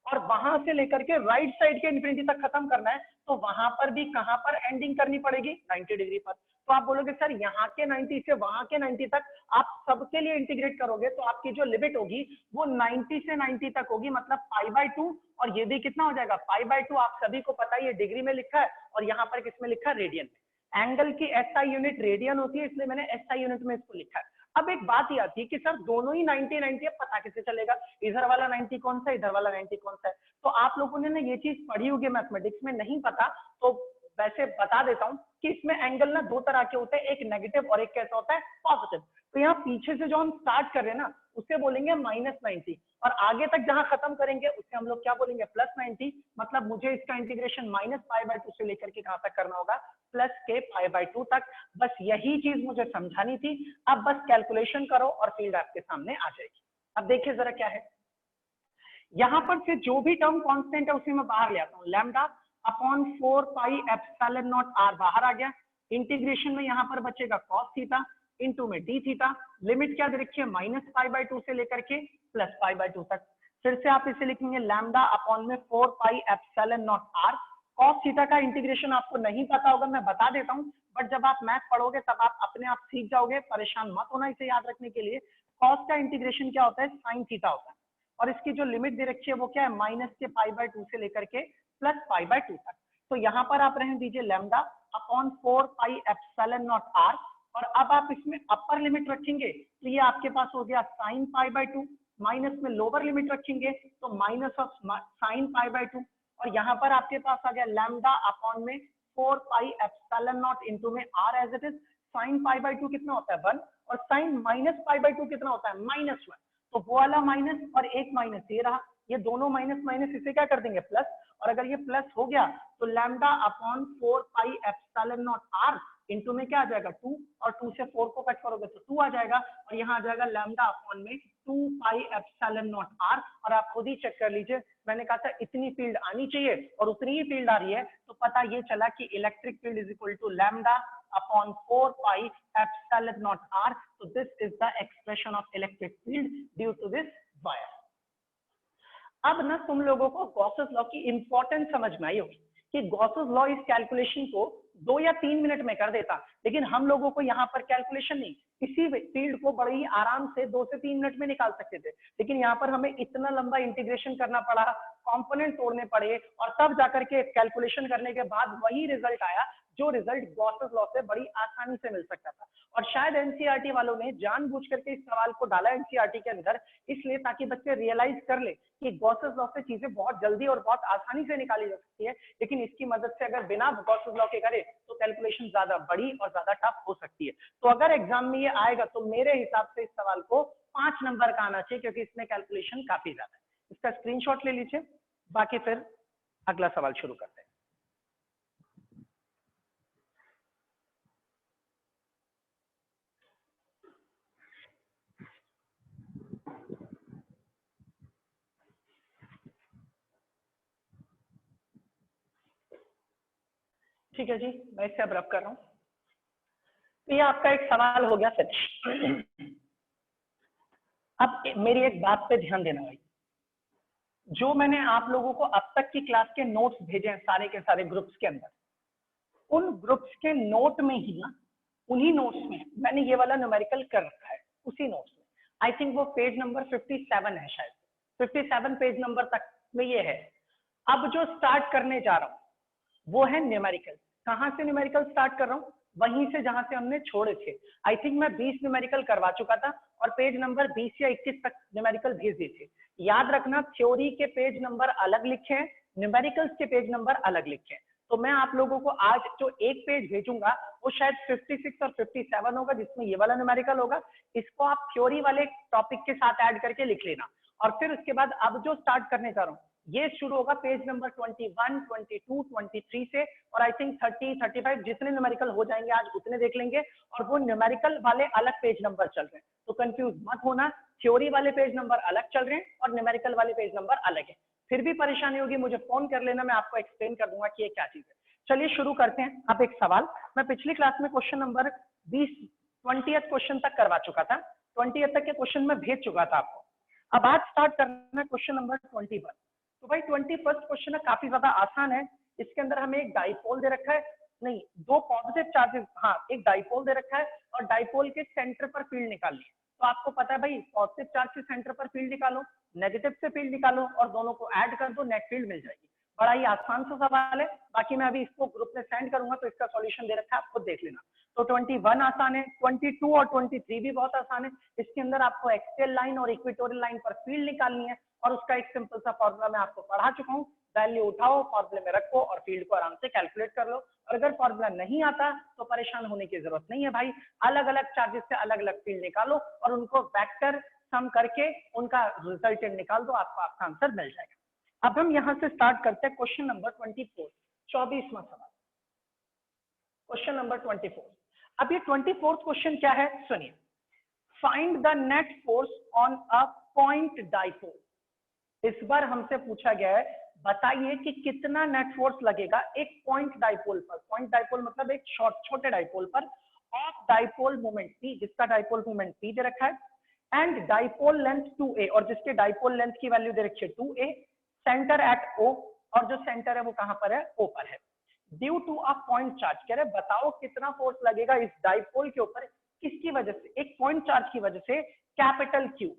और वहां से लेकर के राइट साइड के इन्फिनिटी तक खत्म करना है, तो वहां पर भी कहां पर एंडिंग करनी पड़ेगी, 90 डिग्री पर। तो आप बोलोगे सर यहाँ के 90 से वहां के 90 तक आप सबके लिए इंटीग्रेट करोगे, तो आपकी जो लिमिट होगी वो 90 से 90 तक होगी, मतलब π/2, और ये भी कितना हो जाएगा, π/2। आप सभी को पता है ये डिग्री में लिखा है, और यहाँ पर किसमें लिखा है, रेडियन में। एंगल की एसआई यूनिट रेडियन होती है, इसलिए मैंने एसआई यूनिट में इसको लिखा है। अब एक बात ये आती है कि सर दोनों ही 90 90 है, पता कैसे चलेगा इधर वाला 90 कौन सा है, इधर वाला 90 कौन सा है? तो आप लोगों ने ना ये चीज पढ़ी होगी मैथमेटिक्स में, नहीं पता तो वैसे बता देता हूं कि इसमें एंगल ना दो तरह के होते हैं, एक नेगेटिव और एक कैसा होता है, पॉजिटिव। तो यहाँ पीछे से जो हम स्टार्ट कर रहे हैं ना, उसे बोलेंगे -90, और आगे तक जहां खत्म करेंगे उसे हम लोग क्या बोलेंगे, +90। मतलब मुझे इसका इंटीग्रेशन -π/2 से लेकर के कहां तक करना होगा, प्लस के π/2 तक। बस यही चीज मुझे समझानी थी। अब बस कैलकुलेशन करो और फील्ड आपके सामने आ जाएगी। अब देखिए जरा क्या है, यहां पर से जो भी टर्म कांस्टेंट है उसे मैं बाहर ले आता हूं, lambda upon 4 pi epsilon naught r बाहर आ गया, इंटीग्रेशन में यहाँ पर बचेगा cos थीटा इंटू में d थीटा, लिमिट क्या दे रखी है -π/2 से लेकर के +π/2 तक। फिर से आप इसे लिखेंगे लैम्डा अपॉन में 4 pi epsilon naught r. cos theta का इंटीग्रेशन आपको नहीं पता होगा, मैं बता देता हूँ, बट जब आप मैथ पढ़ोगे तब आप अपने आप सीख जाओगे, परेशान मत होना इसे याद रखने के लिए। cos का इंटीग्रेशन क्या होता है, साइन थीटा होता है, और इसकी जो लिमिट दे रखी है वो क्या है -π/2 से लेकर के +π/2 तक। तो यहाँ पर आप रहने दीजिए lambda upon 4 pi epsilon naught r, और अब आप इसमें अपर लिमिट रखेंगे तो ये आपके पास हो गया sin π/2, माइनस में लोअर लिमिट रखेंगे तो माइनस ऑफ sin π/2, और यहाँ पर आपके पास आ गया लैम्डा अपॉन में 4 पाई एप्सिलॉन नॉट इनटू में r as it is. sin π/2 कितना होता है 1, और sin -π/2 कितना होता है -1, तो वो वाला माइनस और एक माइनस ये रहा, ये दोनों माइनस माइनस इसे क्या कर देंगे प्लस, और अगर ये प्लस हो गया तो lambda upon 4 pi epsilon naught r into में क्या आ जाएगा 2, और 2 से 4 को कट करोगे तो 2 आ जाएगा, और यहाँ आ जाएगा लैम्डा अपॉन में 2 पाई एप्सिलॉन नॉट आर। और आप खुद ही चेक कर लीजिए, मैंने कहा था इतनी फील्ड आनी चाहिए और उतनी ही फील्ड आ रही है, तो पता ये चला कि electric field is equal to lambda upon 4 pi epsilon naught r. तो this is the expression of electric field due to this wire. अब ना तुम लोगों को गॉसेस लॉ की इंपॉर्टेंस समझ में आई होगी कि गॉसेस लॉ इस कैलकुलेशन को 2 या 3 मिनट में कर देता, लेकिन हम लोगों को यहाँ पर कैलकुलेशन नहीं, इसी फील्ड को बड़े ही आराम से 2 से 3 मिनट में निकाल सकते थे, लेकिन यहाँ पर हमें इतना लंबा इंटीग्रेशन करना पड़ा, कंपोनेंट तोड़ने पड़े, और तब जाकर के कैलकुलेशन करने के बाद वही रिजल्ट आया जो रिजल्ट गॉसेस लॉ से बड़ी आसानी से मिल सकता था। और शायद एनसीईआरटी वालों ने जानबूझ करके इस सवाल को डाला एनसीईआरटी के अंदर, इसलिए ताकि बच्चे रियलाइज कर ले कि गॉसेस लॉ से चीजें बहुत जल्दी और बहुत आसानी से निकाली जा सकती है, लेकिन इसकी मदद से अगर बिना गॉसेस लॉ के करे तो कैलकुलेशन ज्यादा बड़ी और ज्यादा टफ हो सकती है। तो अगर एग्जाम में ये आएगा तो मेरे हिसाब से इस सवाल को 5 नंबर का आना चाहिए, क्योंकि इसमें कैलकुलेशन काफी ज्यादा है। इसका स्क्रीनशॉट ले लीजिए, बाकी फिर अगला सवाल शुरू करते हैं। ठीक है जी, मैं इसे अब रब कर रहा हूं। तो ये आपका एक सवाल हो गया सच। अब मेरी एक बात पे ध्यान देना भाई, जो मैंने आप लोगों को अब तक की क्लास के नोट्स भेजे हैं सारे के सारे ग्रुप्स के अंदर, उन ग्रुप्स के नोट में ही ना, उन्हीं नोट्स में मैंने ये वाला न्यूमेरिकल कर रखा है, उसी नोट्स में। आई थिंक वो पेज नंबर 57 है, शायद 57 पेज नंबर तक में ये है। अब जो स्टार्ट करने जा रहा हूं वो है न्यूमेरिकल। कहां से न्यूमेरिकल स्टार्ट कर रहा हूं, वहीं से जहां से हमने छोड़े थे। आई थिंक मैं 20 न्यूमेरिकल करवा चुका था और पेज नंबर 20 या 21 तक न्यूमेरिकल भेज दिए थे। याद रखना, थ्योरी के पेज नंबर अलग लिखे हैं, न्यूमेरिकल्स के पेज नंबर अलग लिखे हैं। तो मैं आप लोगों को आज जो एक पेज भेजूंगा वो शायद 56 और 57 होगा, जिसमें ये वाला न्यूमेरिकल होगा। इसको आप थ्योरी वाले टॉपिक के साथ ऐड करके लिख लेना, और फिर उसके बाद अब जो स्टार्ट करने जा रहा हूँ ये शुरू होगा पेज नंबर 21, 22, 23 से, और आई थिंक 30, 35 जितने न्यूमेरिकल हो जाएंगे आज उतने देख लेंगे। और वो न्यूमेरिकल वाले अलग पेज नंबर चल रहे हैं, तो कंफ्यूज मत होना, थ्योरी वाले पेज नंबर अलग चल रहे हैं और न्यूमेरिकल वाले पेज नंबर अलग है। फिर भी परेशानी होगी मुझे फोन कर लेना, मैं आपको एक्सप्लेन कर दूंगा कि ये क्या चीज है। चलिए शुरू करते हैं। अब एक सवाल, मैं पिछली क्लास में क्वेश्चन नंबर 20 क्वेश्चन तक करवा चुका था, 20 तक के क्वेश्चन में भेज चुका था आपको। अब आज स्टार्ट करना है क्वेश्चन नंबर 21। तो भाई 21st क्वेश्चन है, काफी ज्यादा आसान है। इसके अंदर हमें एक डाइपोल दे रखा है, नहीं दो पॉजिटिव चार्जेस, हाँ एक डाइपोल दे रखा है, और डाइपोल के सेंटर पर फील्ड निकालनी है। तो आपको पता है भाई, पॉजिटिव चार्ज से सेंटर पर फील्ड निकालो, नेगेटिव से फील्ड निकालो, और दोनों को ऐड कर दो, नेट फील्ड मिल जाएगी। बड़ा ही आसान सा सवाल है, बाकी मैं अभी इसको ग्रुप में सेंड करूंगा तो इसका सॉल्यूशन दे रखा है, आप खुद देख लेना। तो 21 आसान है, 22 और 23 भी बहुत आसान है। इसके अंदर आपको एक्सियल लाइन और इक्वेटोरियल लाइन पर फील्ड निकालनी है, और उसका एक सिंपल सा फॉर्मूला मैं आपको पढ़ा चुका हूँ। वैल्यू उठाओ, फॉर्मूले में रखो और फील्ड को आराम से कैलकुलेट कर लो। और अगर फॉर्मूला नहीं आता तो परेशान होने की जरूरत नहीं है भाई, अलग अलग चार्जेस से अलग अलग फील्ड निकालो और उनको वेक्टर सम करके उनका रिजल्टेंट निकाल दो, आपको आपका आंसर मिल जाएगा। अब हम यहां से स्टार्ट करते हैं क्वेश्चन नंबर 24, 24वां सवाल। Question number 24। अब ये 24th क्वेश्चन क्या है सुनिए, find the net force on a point dipole. इस बार हमसे पूछा गया है बताइए कि कितना नेट फोर्स लगेगा एक पॉइंट डाइपोल पर। पॉइंट डाइपोल मतलब एक छोटे डाइपोल पर, ऑफ डाइपोल मोमेंट P, जिसका डाइपोल मोमेंट P दे रखा है, एंड डाइपोल लेंथ 2a, और जिसके डाइपोल लेंथ की वैल्यू दे रखी है 2a, सेंटर एट O, और जो सेंटर है वो कहां पर है, O पर है। Due to a point charge, कह रहे बताओ कितना फोर्स लगेगा इस डाइपोल के ऊपर, किसकी वजह से, एक पॉइंट चार्ज की वजह से, capital Q,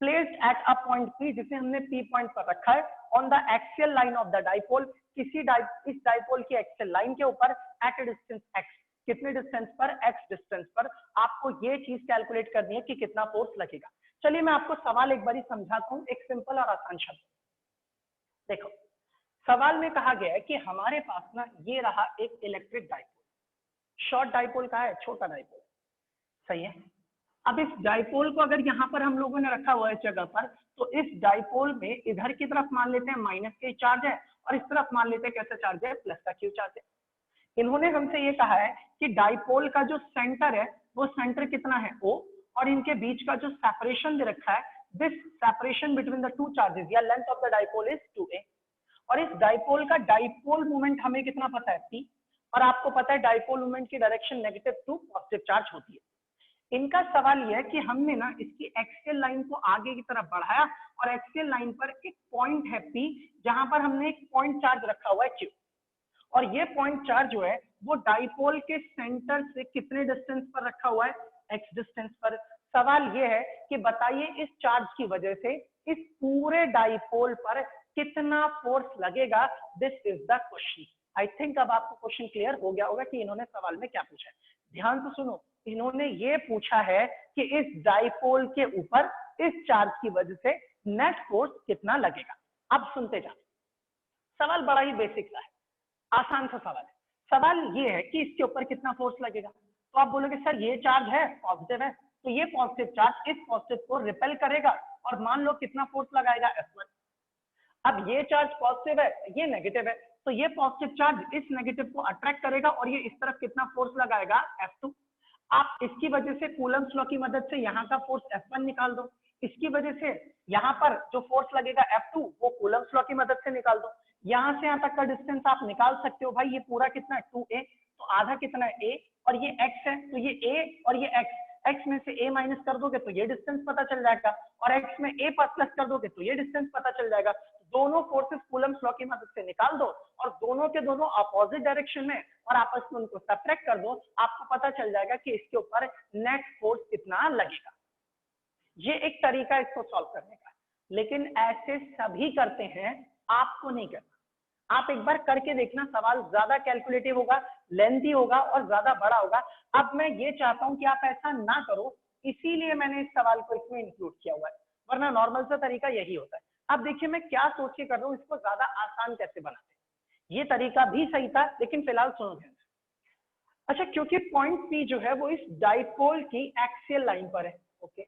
placed at a point P, जिसे हमने P पॉइंट पर रखा है, on the axial line of the dipole, इस डाइपोल की एक्सियल लाइन के ऊपर, एट ए डिस्टेंस x, कितने डिस्टेंस पर, x डिस्टेंस पर। आपको ये चीज कैलकुलेट करनी है कि कितना फोर्स लगेगा। चलिए मैं आपको सवाल एक बार समझाता हूं, एक सिंपल और आसान शब्द। देखो सवाल में कहा गया है कि हमारे पास ना ये रहा एक इलेक्ट्रिक डाइपोल, शॉर्ट डाइपोल का है, छोटा डाइपोल, सही है। अब इस डाइपोल को अगर यहाँ पर हम लोगों ने रखा हुआ है इस जगह पर, तो इस डाइपोल में इधर की तरफ मान लेते हैं माइनस के चार्ज है, और इस तरफ मान लेते हैं कैसा चार्ज है, प्लस का क्यू चार्ज है। इन्होंने हमसे ये कहा है कि डाइपोल का जो सेंटर है वो सेंटर कितना है O, और इनके बीच का जो सेपरेशन दे रखा है, this separation between the two charges या length of the dipole is 2a, और इस डाइपोल का डाइपोल मोमेंट हमें कितना पता है P, और आपको पता है डाइपोल मोमेंट की direction negative to positive charge होती है। इनका सवाल यह है कि हमने ना इसकी एक्सियल लाइन को आगे की तरफ बढ़ाया, और एक्सियल लाइन पर एक पॉइंट है P, जहां पर हमने एक पॉइंट चार्ज रखा हुआ है Q, और ये पॉइंट चार्ज जो है वो डाइपोल के सेंटर से कितने डिस्टेंस पर रखा हुआ है, x डिस्टेंस पर। सवाल ये है कि बताइए इस चार्ज की वजह से इस पूरे डाइपोल पर कितना फोर्स लगेगा, this is the question. I think अब आपको क्वेश्चन क्लियर हो गया होगा कि इन्होंने सवाल में क्या पूछा है। ध्यान से सुनो, इन्होंने ये पूछा है कि इस डाइपोल के ऊपर इस चार्ज की वजह से नेट फोर्स कितना लगेगा। अब सुनते जाओ, सवाल बड़ा ही बेसिक सा है, आसान सा सवाल है। सवाल ये है कि इसके ऊपर कितना फोर्स लगेगा। तो आप बोलोगे सर ये चार्ज है पॉजिटिव है, तो ये पॉजिटिव चार्ज इस पॉजिटिव को रिपेल करेगा, और मान लो कितना फोर्स लगाएगा F1। अब ये चार्ज पॉजिटिव है, ये नेगेटिव है, तो ये पॉजिटिव चार्ज इस नेगेटिव को अट्रैक्ट करेगा, और ये इस तरफ कितना फोर्स लगाएगा, F2। आप इसकी वजह से कूलम्स लॉ की मदद से यहाँ का फोर्स F1 निकाल दो, इसकी वजह से यहाँ पर जो फोर्स लगेगा F2 वो कूलम्स लॉ की मदद से निकाल दो। यहाँ से यहाँ तक का डिस्टेंस आप निकाल सकते हो भाई, ये पूरा कितना है 2a, तो आधा कितना है a, और ये x है, तो ये a और ये x में से a माइनस कर दोगे तो ये डिस्टेंस पता चल जाएगा, और x में a प्लस कर दोगे तो ये डिस्टेंस पता चल जाएगा। दोनों फोर्सेस कूलम्स लॉ की मदद से निकाल दो, और दोनों के दोनों अपोजिट डायरेक्शन में, और आपस में उनको सब्ट्रैक्ट कर दो, आपको पता चल जाएगा कि इसके ऊपर नेट फोर्स कितना लगेगा। ये एक तरीका है इसको सॉल्व करने का, लेकिन ऐसे सभी करते हैं, आपको नहीं करना। आप एक बार करके देखना, सवाल ज्यादा कैलकुलेटिव होगा, लेंथी होगा और ज्यादा बड़ा होगा। अब मैं ये चाहता हूं कि आप ऐसा ना करो, इसीलिए मैंने इस सवाल को इसमें इंक्लूड किया हुआ है, वरना नॉर्मल सा तरीका यही होता है। अब देखिए मैं क्या सोच के कर रहा हूँ, इसको ज्यादा आसान कैसे बनाते हैं। ये तरीका भी सही था, लेकिन फिलहाल सुनो ध्यान से। अच्छा, क्योंकि पॉइंट P जो है वो इस डाइपोल की एक्सियल लाइन पर है, ओके,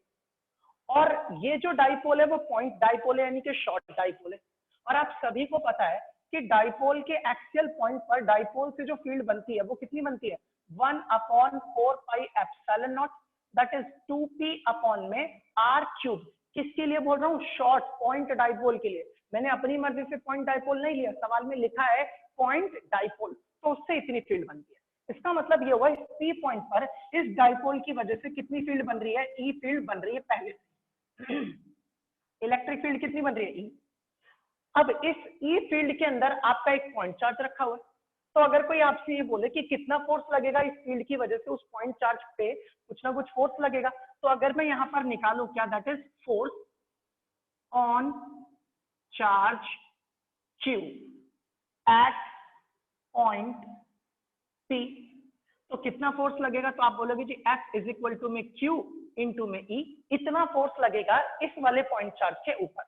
और ये जो डाइपोल है वो पॉइंट डाइपोल है, यानी कि शॉर्ट डाइपोल है। और आप सभी को पता है कि डाइपोल के एक्सियल पॉइंट पर डाइपोल से जो फील्ड बनती है वो कितनी बनती है, 1/4πε0, दैट इज 2p अपॉन में r क्यूब। किसके लिए बोल रहा हूँ, शॉर्ट पॉइंट डाइपोल के लिए। मैंने अपनी मर्जी से पॉइंट डाइपोल नहीं लिया, सवाल में लिखा है पॉइंट डाइपोल, तो उससे इतनी फील्ड बनती है। इसका मतलब ये हुआ इस P पॉइंट पर इस डाइपोल की वजह से कितनी फील्ड बन रही है, E फील्ड बन रही है पहले से। इलेक्ट्रिक फील्ड कितनी बन रही है, E। अब इस E फील्ड के अंदर आपका एक पॉइंट चार्ज रखा हुआ है, तो अगर कोई आपसे ये बोले कि कितना फोर्स लगेगा इस फील्ड की वजह से, उस पॉइंट चार्ज पे कुछ ना कुछ फोर्स लगेगा, तो अगर मैं यहां पर निकालू क्या, that is force on charge Q at point P, तो कितना फोर्स लगेगा, तो आप बोलोगे जी F इज इक्वल टू में Q इंटू में E, इतना फोर्स लगेगा इस वाले पॉइंट चार्ज के ऊपर।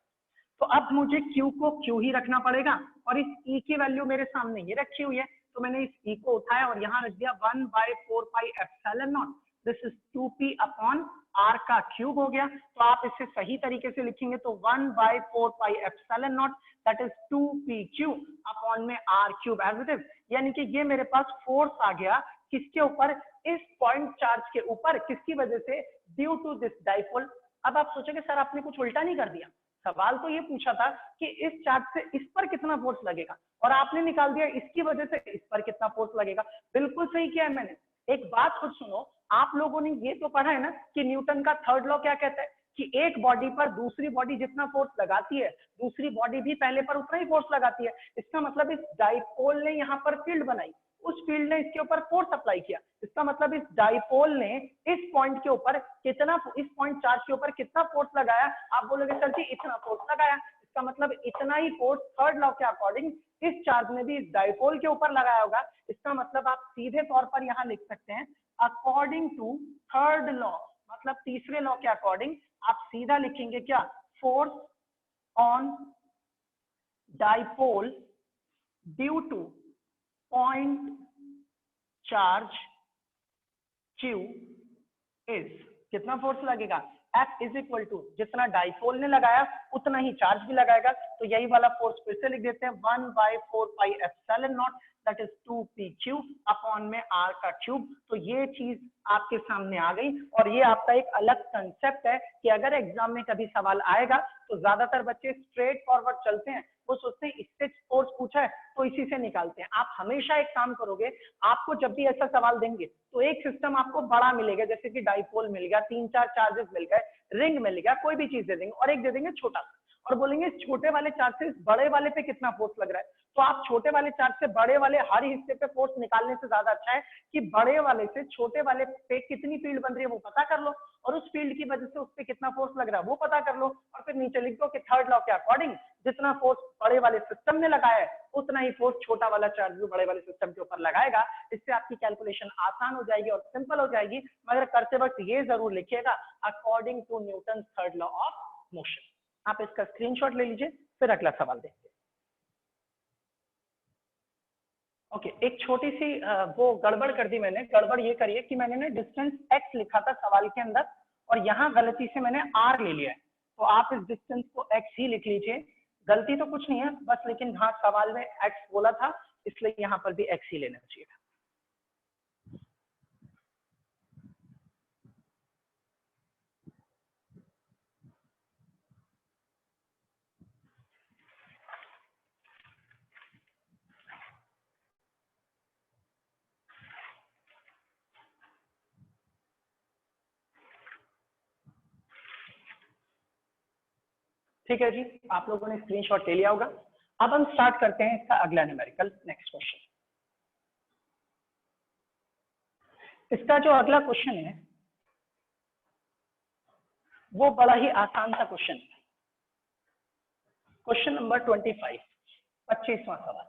तो अब मुझे Q को Q ही रखना पड़ेगा, और इस E की वैल्यू मेरे सामने ये रखी हुई है, तो मैंने इस E को उठाया और यहाँ रख दिया 1/4πε0, this is 2p upon r का क्यूब हो गया। तो आप इसे सही तरीके से लिखेंगे तो 1/4πε0, दैट इज 2pq अपॉन में r cube as it is, यानी कि ये मेरे पास फोर्स आ गया किसके ऊपर, इस पॉइंट चार्ज के ऊपर, किसकी वजह से, ड्यू टू दिस डाइपोल। अब आप सोचोगे सर आपने कुछ उल्टा नहीं कर दिया, सवाल तो ये पूछा था कि इस चार्ज से इस पर कितना फोर्स लगेगा, और आपने निकाल दिया इसकी वजह से इस पर कितना फोर्स लगेगा। बिल्कुल सही किया है मैंने। एक बात खुद सुनो, आप लोगों ने ये तो पढ़ा है ना कि न्यूटन का थर्ड लॉ क्या कहता है कि एक बॉडी पर दूसरी बॉडी जितना फोर्स लगाती है, दूसरी बॉडी भी पहले पर उतना ही फोर्स लगाती है। इसका मतलब इस डाइपोल ने यहाँ पर फील्ड बनाई, उस फील्ड ने इसके ऊपर फोर्स अप्लाई किया। इसका मतलब इस डाइपोल ने इस पॉइंट के ऊपर कितना, इस पॉइंट चार्ज के ऊपर कितना फोर्स लगाया। आप बोलोगे सर जी इतना फोर्स लगाया, इसका मतलब इतना ही फोर्स थर्ड लॉ के अकॉर्डिंग इस चार्ज ने भी इस डाइपोल के ऊपर लगाया होगा। इसका मतलब आप सीधे तौर पर यहाँ लिख सकते हैं अकॉर्डिंग टू थर्ड लॉ, मतलब तीसरे लॉ के अकॉर्डिंग आप सीधा लिखेंगे क्या, force on dipole due two point charge Q is, कितना फोर्स लगेगा, F इज इक्वल टू जितना डाइपोल ने लगाया उतना ही चार्ज भी लगाएगा। तो यही वाला फोर्स फिर से लिख देते हैं 1/4πε0 दैट इज 2pq अपॉन में r का क्यूब। तो ये चीज आपके सामने आ गई, और ये आपका एक अलग कंसेप्ट है कि अगर एग्जाम में कभी सवाल आएगा तो ज्यादातर बच्चे स्ट्रेट फॉरवर्ड चलते हैं, वो सोचते हैं इससे फोर्स पूछा है तो इसी से निकालते हैं। आप हमेशा एक काम करोगे, आपको जब भी ऐसा सवाल देंगे तो एक सिस्टम आपको बड़ा मिलेगा, जैसे कि डाइपोल मिल गया, 3-4 चार्जेस मिल गए, रिंग मिल गया, कोई भी चीज दे देंगे, और एक दे देंगे छोटा, और बोलेंगे छोटे वाले चार्ज से बड़े वाले पे कितना फोर्स लग रहा है। तो आप छोटे वाले चार्ज से बड़े वाले हर हिस्से पे फोर्स निकालने से ज्यादा अच्छा है कि बड़े वाले से छोटे वाले पे कितनी फील्ड बन रही है वो पता कर लो, और उस फील्ड की वजह से उस पे कितना फोर्स लग रहा है वो पता कर लो, और फिर नीचे लिख दो कि थर्ड लॉ के अकॉर्डिंग जितना फोर्स बड़े वाले सिस्टम ने लगाया है उतना ही फोर्स छोटा वाला चार्ज भी बड़े वाले सिस्टम के ऊपर लगाएगा। इससे आपकी कैलकुलेशन आसान हो जाएगी और सिंपल हो जाएगी, मगर करते वक्त ये जरूर लिखिएगा according to Newton third law of motion. आप इसका स्क्रीनशॉट ले लीजिए, फिर अगला सवाल देखते हैं। ओके, एक छोटी सी वो गड़बड़ कर दी मैंने। गड़बड़ ये करिए कि मैंने ना डिस्टेंस x लिखा था सवाल के अंदर, और यहाँ गलती से मैंने r ले लिया है, तो आप इस डिस्टेंस को x ही लिख लीजिए। गलती तो कुछ नहीं है बस, लेकिन हाँ सवाल में x बोला था इसलिए यहाँ पर भी x ही लेना चाहिए। ठीक है जी, आप लोगों ने स्क्रीनशॉट ले लिया होगा। अब हम स्टार्ट करते हैं इसका अगला न्यूमेरिकल, नेक्स्ट क्वेश्चन। इसका जो अगला क्वेश्चन है वो बड़ा ही आसान सा क्वेश्चन है। क्वेश्चन नंबर 25, 25वां सवाल।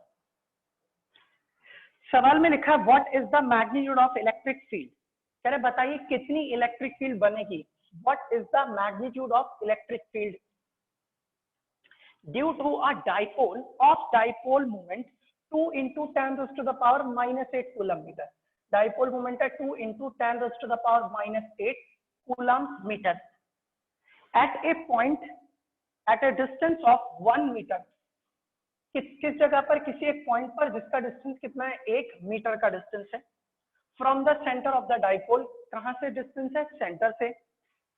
सवाल में लिखा what is the magnitude of electric field. कह रहे बताइए कितनी इलेक्ट्रिक फील्ड बनेगी। What is the magnitude of electric field due to a dipole of dipole moment 2 into 10 raised to the power minus 8 coulomb meter। dipole moment है 2 into 10 raised to the power minus 8 coulomb meter at a point at a distance of 1 meter। किस जगह पर, किसी एक point पर जिसका distance कितना है, 1 मीटर का डिस्टेंस है। From the centre of the dipole, कहां से डिस्टेंस है, सेंटर से।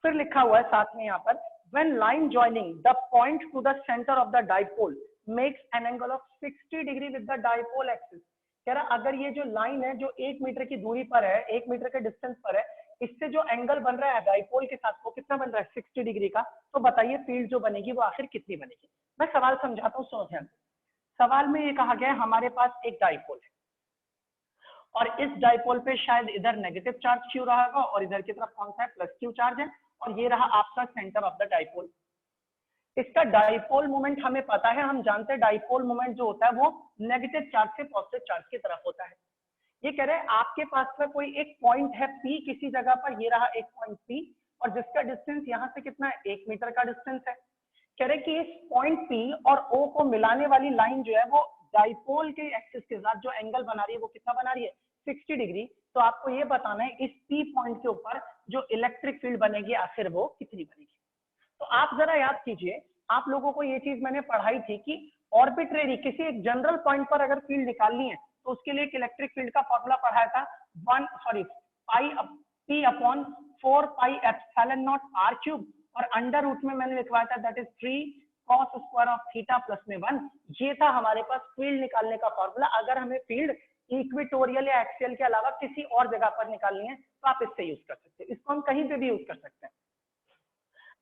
फिर लिखा हुआ है साथ में यहाँ पर when line joining the point to the center of the dipole makes an angle of 60 degree with the dipole axis। कह रहा अगर ये जो लाइन है जो 1 मीटर की दूरी पर है, 1 मीटर के डिस्टेंस पर है, इससे जो एंगल बन रहा है डाइपोल के साथ वो कितना बन रहा है, 60 डिग्री का। तो बताइए फील्ड जो बनेगी वो आखिर कितनी बनेगी। मैं सवाल समझाता हूँ, सुनो ध्यान। सवाल में ये कहा गया है हमारे पास एक डाइपोल है, और इस डाइपोल पे शायद इधर नेगेटिव चार्ज क्यू रहा होगा और इधर की तरफ कौन सा है, प्लस क्यू चार्ज है, और ये रहा आपका सेंटर ऑफ द डाइपोल। इसका डाइपोल मोमेंट हमें पता है, हम जानते हैं डाइपोल मोमेंट जो होता है वो नेगेटिव चार्ज से पॉजिटिव चार्ज की तरफ होता है। ये कह रहे हैं आपके पास में कोई एक पॉइंट है P किसी जगह पर, ये रहा एक पॉइंट P, और जिसका डिस्टेंस यहाँ से कितना है, 1 मीटर का डिस्टेंस है। कह रहे कि इस पॉइंट P और O को मिलाने वाली लाइन जो है वो डाइपोल के एक्सिस के साथ जो एंगल बना रही है वो कितना बना रही है, 60 डिग्री। तो आपको ये बताना है इस P पॉइंट के ऊपर जो इलेक्ट्रिक फील्ड बनेगी आखिर वो कितनी बनेगी। तो आप जरा याद कीजिए, आप लोगों को ये चीज मैंने पढ़ाई थी कि ऑर्बिट्रेरी किसी एक जनरल पॉइंट पर अगर फील्ड निकालनी है तो उसके लिए एक इलेक्ट्रिक फील्ड का फॉर्मूला पढ़ाया था, P upon 4 pi epsilon not r cube, और अंडर रूट में मैंने लिखवाया था that is 3 cos square of theta plus में 1। ये था हमारे पास फील्ड निकालने का फॉर्मूला। अगर हमें फील्ड इक्वेटोरियल या एक्सियल के अलावा किसी और जगह पर निकालनी है तो आप इससे यूज कर सकते हैं। इसको हम कहीं पे भी यूज कर सकते हैं।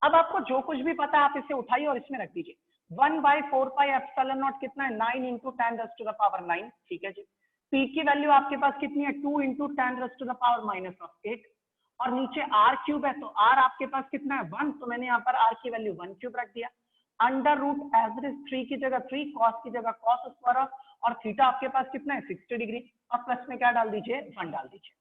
अब आपको जो कुछ भी पता है आप इसे उठाइए और इसमें रख दीजिए। 1/4 पाई एप्सिलॉन नॉट कितना है 9 × 10⁻⁹। ठीक है जी। पी की वैल्यू आपके पास कितनी है 2 × 10⁻⁻8 और नीचे r क्यूब है तो r आपके पास कितना है 1, तो मैंने यहाँ पर r की वैल्यू 1 क्यूब रख दिया। अंडर रूट एवरेज 3 की जगह 3, कॉस की जगह कॉस स्क्वायर और थीटा आपके पास कितना है 60 डिग्री और प्लस में क्या डाल दीजिए 1 डाल दीजिए।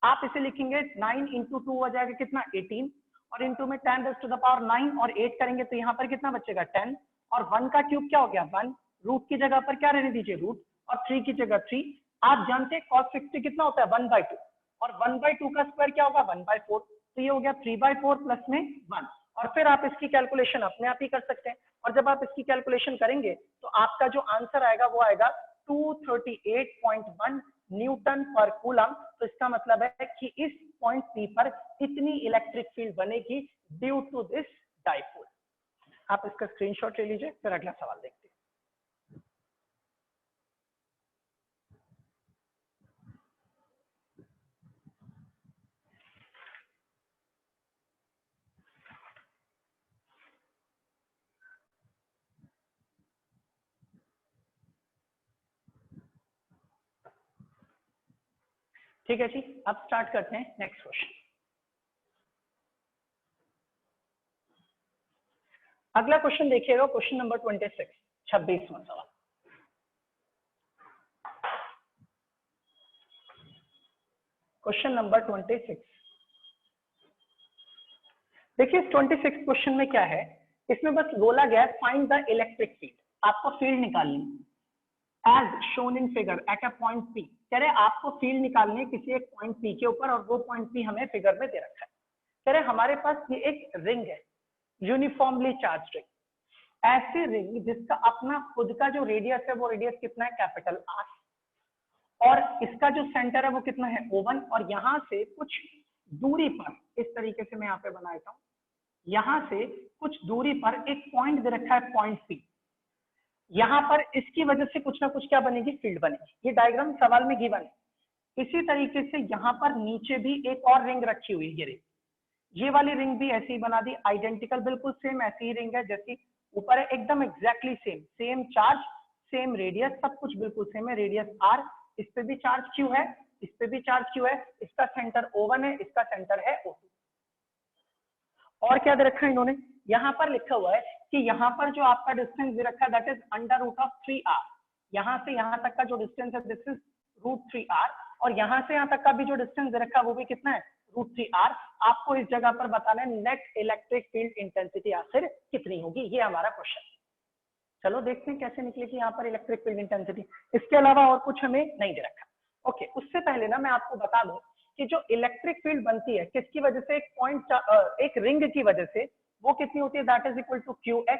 आप इसे लिखेंगे 9 × 2 हो जाएगा कितना 18 और इंटू में 10⁻9 और 8 करेंगे तो यहाँ पर कितना बचेगा 10 और 1 का क्यूब क्या हो गया 1। रूट की जगह पर क्या रहने दीजिए रूट और 3 की जगह 3। आप जानते हैं cos 60 कितना होता है 1/2 और 1/2 का स्क्वायर क्या होगा 1/4, तो ये हो गया 3/4 प्लस में 1। और फिर आप इसकी कैलकुलेशन अपने आप ही कर सकते हैं और जब आप इसकी कैलकुलेशन करेंगे तो आपका जो आंसर आएगा वो आएगा 238.1 न्यूटन पर कूलम। तो इसका मतलब है कि इस पॉइंट पी पर इतनी इलेक्ट्रिक फील्ड बनेगी ड्यू टू दिस डाइपोल। आप इसका स्क्रीनशॉट ले लीजिए, फिर अगला सवाल देखते हैं। ठीक है जी, अब स्टार्ट करते हैं नेक्स्ट क्वेश्चन। अगला क्वेश्चन देखिएगा, क्वेश्चन नंबर 26, 26वां सवाल। Question number 26। देखिए इस 26 क्वेश्चन में क्या है, इसमें बस बोला गया है फाइंड द इलेक्ट्रिक फील्ड। आपको फील्ड निकालनी as shown in figure at a point P. कह रहे आपको फील्ड निकालनी है किसी एक पॉइंट पी के ऊपर और वो पॉइंट पी हमें फिगर में दे रखा है। कह रहे हमारे पास ये एक रिंग है, यूनिफॉर्मली चार्ज रिंग, ऐसी रिंग जिसका अपना खुद का जो रेडियस है वो रेडियस कितना है कैपिटल आर और इसका जो सेंटर है वो कितना है O1 और यहां से कुछ दूरी पर, इस तरीके से मैं यहाँ पे बना देता हूं, यहां से कुछ दूरी पर एक पॉइंट दे रखा है पॉइंट पी। यहां पर इसकी वजह से कुछ ना कुछ क्या बनेगी फील्ड बनेगी। ये डायग्राम सवाल में गिवन है। इसी तरीके से यहाँ पर नीचे भी एक और रिंग रखी हुई है, ये वाली रिंग भी ऐसे ही बना दी, आइडेंटिकल बिल्कुल सेम ऐसी ही रिंग है जैसी ऊपर है, एकदम exactly same, same charge same radius, सब कुछ बिल्कुल सेम है। रेडियस आर, इस पे भी चार्ज क्यू है, इस पे भी चार्ज क्यू है, इसका सेंटर O1 है, इसका सेंटर है O2। और क्या दे रखा है इन्होंने, यहाँ पर लिखा हुआ है कि यहाँ पर जो आपका डिस्टेंस दे रखा है that is under root of 3r। यहाँ से यहाँ तक का जो डिस्टेंस है दिस इज √3r और यहाँ से यहाँ तक का भी जो डिस्टेंस दे रखा है वो भी कितना है √3r। आपको इस जगह पर बताना है नेट इलेक्ट्रिक फील्ड इंटेंसिटी आखिर कितनी होगी, ये हमारा क्वेश्चन। चलो देखते हैं कैसे निकलेगी यहाँ पर इलेक्ट्रिक फील्ड इंटेंसिटी। इसके अलावा और कुछ हमें नहीं दे रखा। ओके, उससे पहले ना मैं आपको बता दूं कि जो इलेक्ट्रिक फील्ड बनती है किसकी वजह से, एक पॉइंट एक रिंग की वजह से, वो कितनी होती है that is equal to QX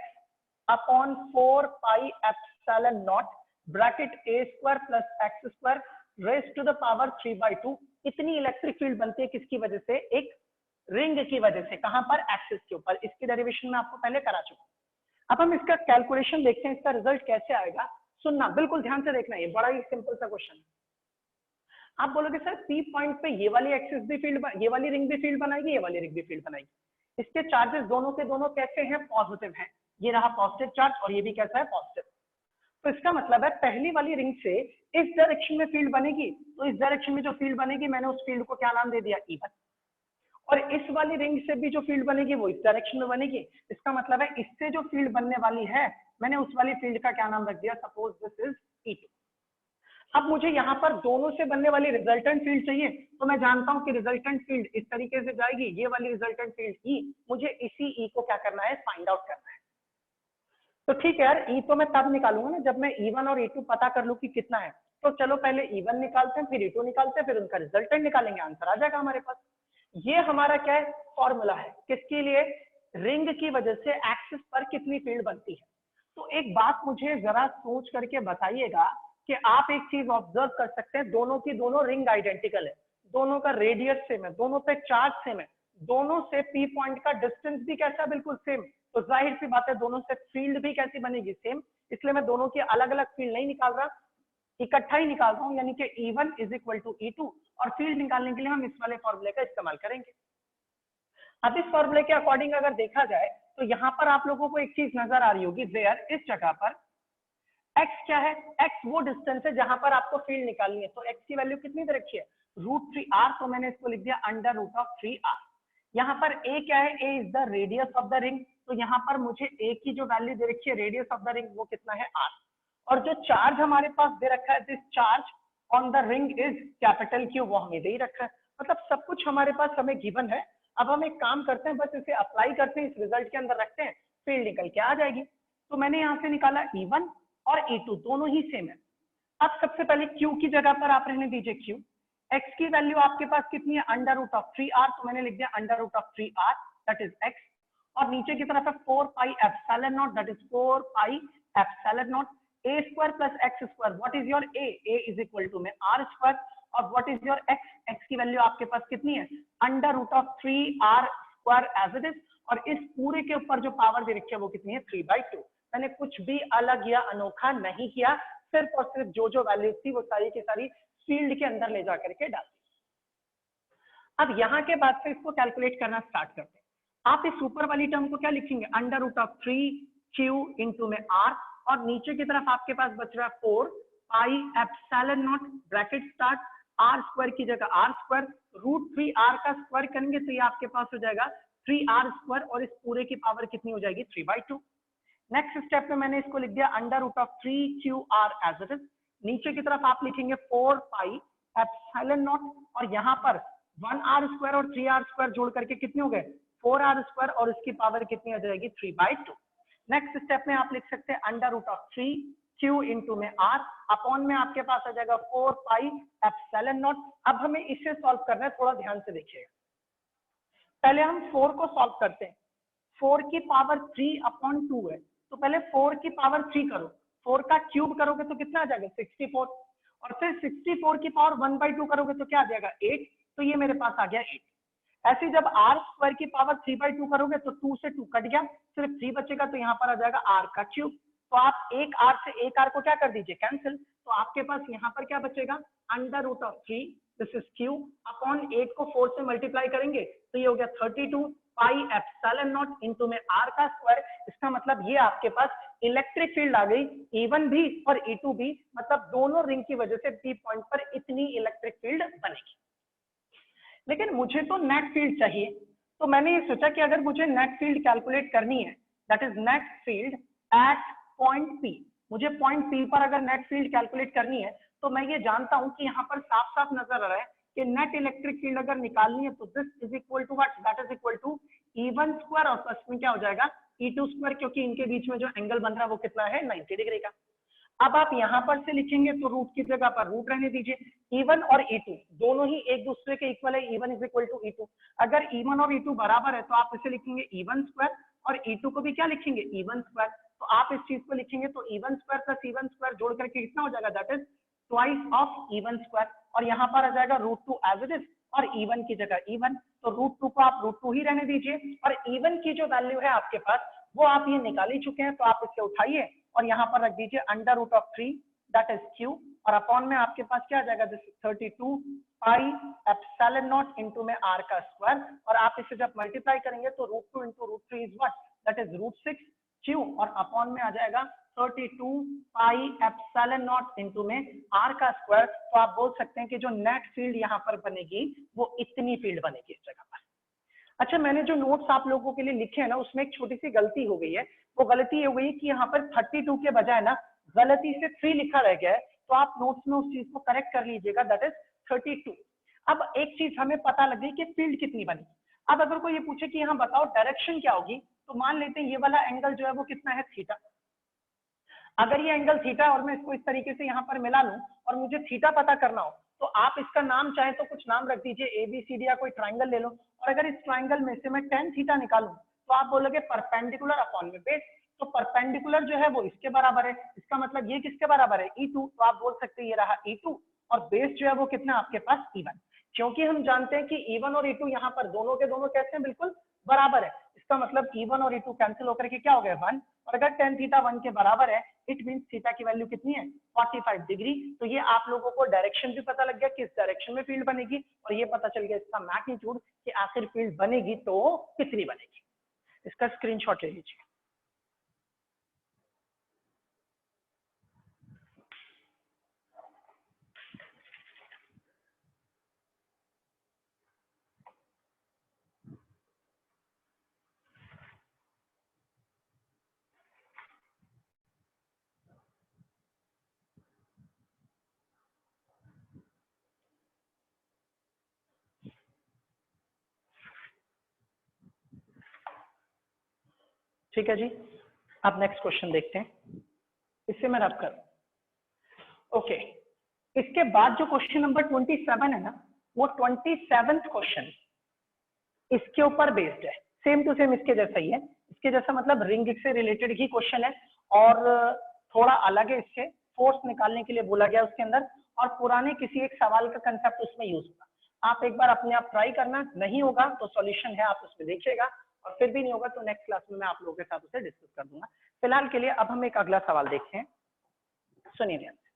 upon 4 pi epsilon naught bracket A² plus X² raise to the power 3/2। इतनी इलेक्ट्रिक फील्ड बनती है किसकी वजह से, एक रिंग की वजह से। कहां पर, एक्सिस के ऊपर। इसकी डेरिवेशन में आपको पहले करा चुका। अब हम इसका कैलकुलेशन देखते हैं, इसका रिजल्ट कैसे आएगा। सुनना, बिल्कुल ध्यान से देखना, ये बड़ा ही सिंपल सा क्वेश्चन है। आप बोलोगे सर पी पॉइंट पे ये वाली एक्सिस भी फील्ड, ये वाली रिंग भी फील्ड बनाएगी, ये वाली रिंग भी फील्ड बनाएगी। इसके चार्जेस दोनों के दोनों कैसे हैं, पॉजिटिव हैं। ये रहा पॉजिटिव चार्ज और ये भी कैसा है पॉजिटिव। तो इसका मतलब है पहली वाली रिंग से इस डायरेक्शन में फील्ड बनेगी, तो इस डायरेक्शन में जो फील्ड बनेगी मैंने उस फील्ड को क्या नाम दे दिया E1। और इस वाली रिंग से भी जो फील्ड बनेगी वो इस डायरेक्शन में बनेगी। इसका मतलब है इससे जो फील्ड बनने वाली है मैंने उस वाली फील्ड का क्या नाम रख दिया, सपोज दिस इज E2। अब मुझे यहाँ पर दोनों से बनने वाली रिजल्टेंट फील्ड चाहिए, तो मैं जानता हूँ कि रिजल्टेंट फील्ड इस तरीके से जाएगी, ये वाली रिजल्टेंट फील्ड E, मुझे इसी E को क्या करना है, फाइंड आउट करना है। तो ठीक है यार, E तो मैं तब निकालूंगा ना जब मैं E1 और E2 पता कर लूं कि कितना है। तो चलो पहले E1 निकालते हैं, फिर E2 निकालते हैं, फिर उनका रिजल्टेंट निकालेंगे, आंसर आ जाएगा हमारे पास। ये हमारा क्या है, फॉर्मूला है किसके लिए, रिंग की वजह से एक्सिस पर कितनी फील्ड बनती है। तो एक बात मुझे जरा सोच करके बताइएगा कि आप एक चीज ऑब्जर्व कर सकते हैं, दोनों की दोनों रिंग आइडेंटिकल है, दोनों का रेडियस सेम है, दोनों पे चार्ज सेम है, दोनों से पी पॉइंट का डिस्टेंस भी कैसा, बिल्कुल सेम। तो जाहिर सी बात है दोनों से फील्ड भी कैसी बनेगी, सेम। इसलिए मैं दोनों की अलग अलग फील्ड नहीं निकाल रहा, इकट्ठा ही निकाल रहा हूं, यानी कि E1 is equal to E2। और फील्ड निकालने के लिए हम इस वाले फॉर्मूले का इस्तेमाल करेंगे। अब इस फॉर्मूले के अकॉर्डिंग अगर देखा जाए तो यहाँ पर आप लोगों को एक चीज नजर आ रही होगी, वेयर इस जगह पर x क्या है, x वो डिस्टेंस है जहां पर आपको फील्ड निकालनी है। तो x की वैल्यू कितनी दे रखी है, √3r, तो मैंने इसको लिख दिया √3r। यहाँ पर a क्या है, a is the radius of the ring, तो यहाँ पर मुझे a की जो वैल्यू दे रखी है रेडियस ऑफ द रिंग वो कितना है, r। और जो चार्ज हमारे पास दे रखा है, this charge on the ring is capital Q, वो हमें दे ही रखा है। मतलब सब कुछ हमारे पास हमें गिवन है। अब हम एक काम करते हैं, बस इसे अप्लाई करते हैं, इस रिजल्ट के अंदर रखते हैं, फील्ड निकल के आ जाएगी। तो मैंने यहाँ से निकाला E1 और E2 दोनों ही सेम है। अब सबसे पहले Q की जगह पर आप रहने दीजिए Q। X की वैल्यू आपके पास कितनी है, √3r, तो मैंने लिख दिया √3r, दैट इज x। और नीचे की तरफ है 4 pi epsilon naught, that is 4 pi epsilon naught a square plus x square. What is your a, a is equal to में r स्क्वायर। और what is your x, x की value आपके पास कितनी है, √3r square as it is. और इस पूरे के ऊपर जो पावर दे रखी है वो कितनी है, 3/2। मैंने कुछ भी अलग या अनोखा नहीं किया, सिर्फ और सिर्फ जो जो वैल्यूज थी वो सारी की सारी फील्ड के अंदर ले जाकर के डाल दी। अब यहाँ के बाद से इसको कैलकुलेट करना स्टार्ट करते हैं। आप इस ऊपर वाली टर्म को क्या लिखेंगे, √3q इंटू में r, और नीचे की तरफ आपके पास बच रहा है 4 pi epsilon naught, bracket start, r square की जगह r स्क्वायर, √3r का स्क्वायर करेंगे तो ये आपके पास हो जाएगा 3r स्क्वायर, और इस पूरे की पावर कितनी हो जाएगी, 3/2। नेक्स्ट स्टेप में मैंने इसको लिख दिया √3qr एज इट इज। नीचे की तरफ आप लिखेंगे 4 पाई एप्सिलॉन नॉट, और यहाँ पर 1r स्क्वायर और 3r स्क्वायर जोड़ करके कितने हो गए, 4r स्क्वायर, और इसकी पावर कितनी हो जाएगी, 3/2। नेक्स्ट स्टेप में आप लिख सकते हैं √3q इंटू में r, अपॉन में आपके पास आ जाएगा 4 पाई एप्सिलॉन नॉट। अब हमें इसे सॉल्व करना है, थोड़ा ध्यान से देखिएगा। पहले हम 4 को सॉल्व करते हैं। 4 की पावर 3/2 है, तो पहले 4 की पावर 3 करो, 4 का क्यूब करोगे तो कितना आ जाएगा, 64। और फिर 64 की पावर 1/2 करोगे तो क्या आ जाएगा, 8। तो ये मेरे पास आ गया 8। ऐसे जब r स्क्वायर की पावर 3/2 करोगे तो 2 से 2 कट गया, सिर्फ 3 बचेगा, तो यहाँ पर आ जाएगा r का क्यूब। तो आप एक r से एक r को क्या कर दीजिए, कैंसिल। तो आपके पास यहाँ पर क्या बचेगा, √3, दिस इज q, अपॉन 8 को 4 से मल्टीप्लाई करेंगे तो ये हो गया 32 पाई एप्सिलॉन नॉट इंटू में r का स्क्वायर। इसका मतलब ये आपके पास इलेक्ट्रिक फील्ड आ गई, E1 भी और E2 भी, मतलब दोनों रिंग की वजह से P पॉइंट पर इतनी इलेक्ट्रिक फील्ड बनेगी। लेकिन मुझे तो नेट फील्ड चाहिए, तो मैंने ये सोचा कि अगर मुझे नेट फील्ड कैलकुलेट करनी है, that is net field at point P, मुझे पॉइंट P पर अगर नेट फील्ड कैलकुलेट करनी है, तो मैं ये जानता हूं कि यहाँ पर साफ साफ नजर आ रहा है कि नेट इलेक्ट्रिक फील्ड अगर निकालनी है तो this is equal to what, that is equal to E1 square, और प्लस में क्या हो जाएगा, E2 स्क्वायर, क्योंकि इनके बीच में जो एंगल बन रहा है वो कितना है, 90 डिग्री का। अब आप यहाँ पर से लिखेंगे तो रूट की जगह पर रूट रहने दीजिए। E1 और E2 दोनों ही एक दूसरे के इक्वल है, E1 is equal to E2। अगर E1 और E2 बराबर है तो आप इसे लिखेंगे E1 स्क्वायर, और E2 को भी क्या लिखेंगे, E1 स्क्वायर। तो आप इस चीज को लिखेंगे तो E1 square plus E1 square जोड़ करके कितना हो जाएगा, that is twice of E1 square, और यहाँ पर आ जाएगा √2 एज इट इज, और E1 की जगह E1, तो √2 को आप √2 ही रहने दीजिए। और E1 की जो वैल्यू है आपके पास वो आप ये निकाल ही चुके हैं, तो आप इसे उठाइए और यहाँ पर रख दीजिए √3, दैट इज q, और अपॉन में आपके पास क्या आ जाएगा, this 32 pi epsilon not into में r का स्क्वायर, और आप इसे जब मल्टीप्लाई करेंगे तो √2 into √3 is what, that is √6 q, और अपॉन में आ जाएगा 32 पाई एप्सिलॉन नॉट इंटू में r का स्क्वायर। तो आप बोल सकते हैं कि जो नेट फील्ड यहाँ पर बनेगी वो इतनी फील्ड बनेगी इस जगह पर। अच्छा, मैंने जो नोट्स आप लोगों के लिए लिखे हैं ना, उसमें एक छोटी सी गलती हो गई है। वो गलती हो गई कि यहाँ पर 32 के बजाय ना गलती से 3 लिखा रह गया है, तो आप नोट्स में उस चीज को करेक्ट कर लीजिएगा, दैट इज 32। अब एक चीज हमें पता लग गई कि फील्ड कितनी बनी। अब अगर कोई ये पूछे कि यहाँ बताओ डायरेक्शन क्या होगी, तो मान लेते हैं ये वाला एंगल जो है वो कितना है, थीटा। अगर ये एंगल थीटा और मैं इसको इस तरीके से यहाँ पर मिला लूं और मुझे थीटा पता करना हो, तो आप इसका नाम चाहे तो कुछ नाम रख दीजिए, ABCD या कोई ट्राइंगल ले लो। और अगर इस ट्राइंगल में से मैं tan थीटा निकालूं तो आप बोलोगे परपेंडिकुलर अपॉन में बेस। तो परपेंडिकुलर जो है वो इसके बराबर है, इसका मतलब ये किसके बराबर है, E2। तो आप बोल सकते हैं ये रहा E2, और बेस जो है वो कितना आपके पास E1, क्योंकि हम जानते हैं कि E1 और E2 यहाँ पर दोनों के दोनों कैसे हैं, बिल्कुल बराबर है। इसका मतलब E1 और E2 कैंसिल होकर के क्या हो गया 1, और अगर tan थीटा 1 के बराबर है इट मींस थीटा की वैल्यू कितनी है 45 डिग्री। तो ये आप लोगों को डायरेक्शन भी पता लग गया किस डायरेक्शन में फील्ड बनेगी, और ये पता चल गया इसका मैग्नीट्यूड कि आखिर फील्ड बनेगी तो कितनी बनेगी। इसका स्क्रीनशॉट ले लीजिए। ठीक है जी, अब नेक्स्ट क्वेश्चन देखते हैं, इससे मैं रब करूं। ओके, इसके बाद जो क्वेश्चन नंबर 27 है ना, वो 27th क्वेश्चन इसके ऊपर बेस्ड है, सेम टू सेम इसके जैसा ही है। इसके जैसा मतलब रिंग से रिलेटेड ही क्वेश्चन है और थोड़ा अलग है, इससे फोर्स निकालने के लिए बोला गया उसके अंदर, और पुराने किसी एक सवाल का कंसेप्ट उसमें यूज होगा। आप एक बार अपने आप ट्राई करना, नहीं होगा तो सॉल्यूशन है आप उसमें देखिएगा, और फिर भी नहीं होगा तो नेक्स्ट क्लास में मैं आप लोगों के साथ उसे डिस्कस कर दूंगा। फिलहाल के लिए अब हम एक अगला सवाल देखते हैं, सुनिए ध्यान से।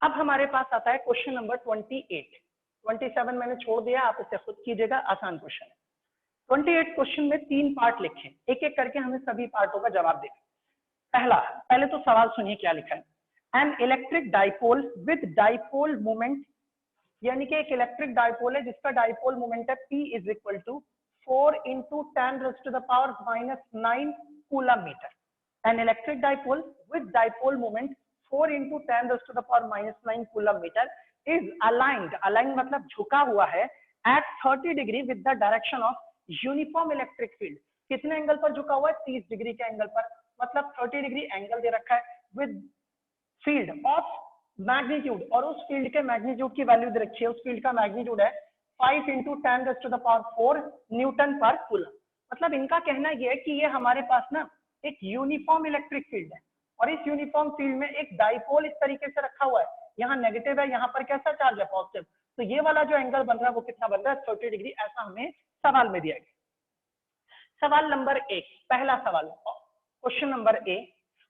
अब हमारे पास आता है क्वेश्चन नंबर 28। 27 मैंने छोड़ दिया, आप इसे खुद कीजिएगा, आसान क्वेश्चन है। 28 क्वेश्चन में 3 पार्ट लिखे, एक एक करके हमें सभी पार्टों का जवाब देना। पहले तो सवाल सुनिए क्या लिखा है। An electric dipole with dipole moment, यानी कि एक इलेक्ट्रिक डाइपोल है जिसका डाइपोल मोमेंट है P is equal to 4 into 10⁻⁹ coulomb metre. An electric dipole with dipole moment 4 into 10⁻⁹ coulomb metre is aligned, aligned मतलब झुका हुआ है, at 30 degree with the direction of uniform electric field. कितने angle पर झुका हुआ है? 30 डिग्री के एंगल पर, मतलब 30 डिग्री एंगल दे रखा है विद फील्ड ऑफ मैग्नीट्यूड, और उस फील्ड के मैग्नीट्यूड की वैल्यू दे रखी है, उस फील्ड का मैग्नीट्यूड है 5 into 10⁻⁴ न्यूटन पर कूलम। मतलब इनका कहना यह है कि ये हमारे पास ना एक यूनिफॉर्म इलेक्ट्रिक फील्ड है, और इस यूनिफॉर्म फील्ड में एक डाइपोल इस तरीके से रखा हुआ है, यहाँ नेगेटिव है, यहाँ पर कैसा चार्ज है? पॉजिटिव। तो ये वाला जो एंगल बन रहा है वो कितना बन रहा है? 30 डिग्री, ऐसा हमें सवाल में दिया गया। सवाल नंबर 1, पहला सवाल, question number A,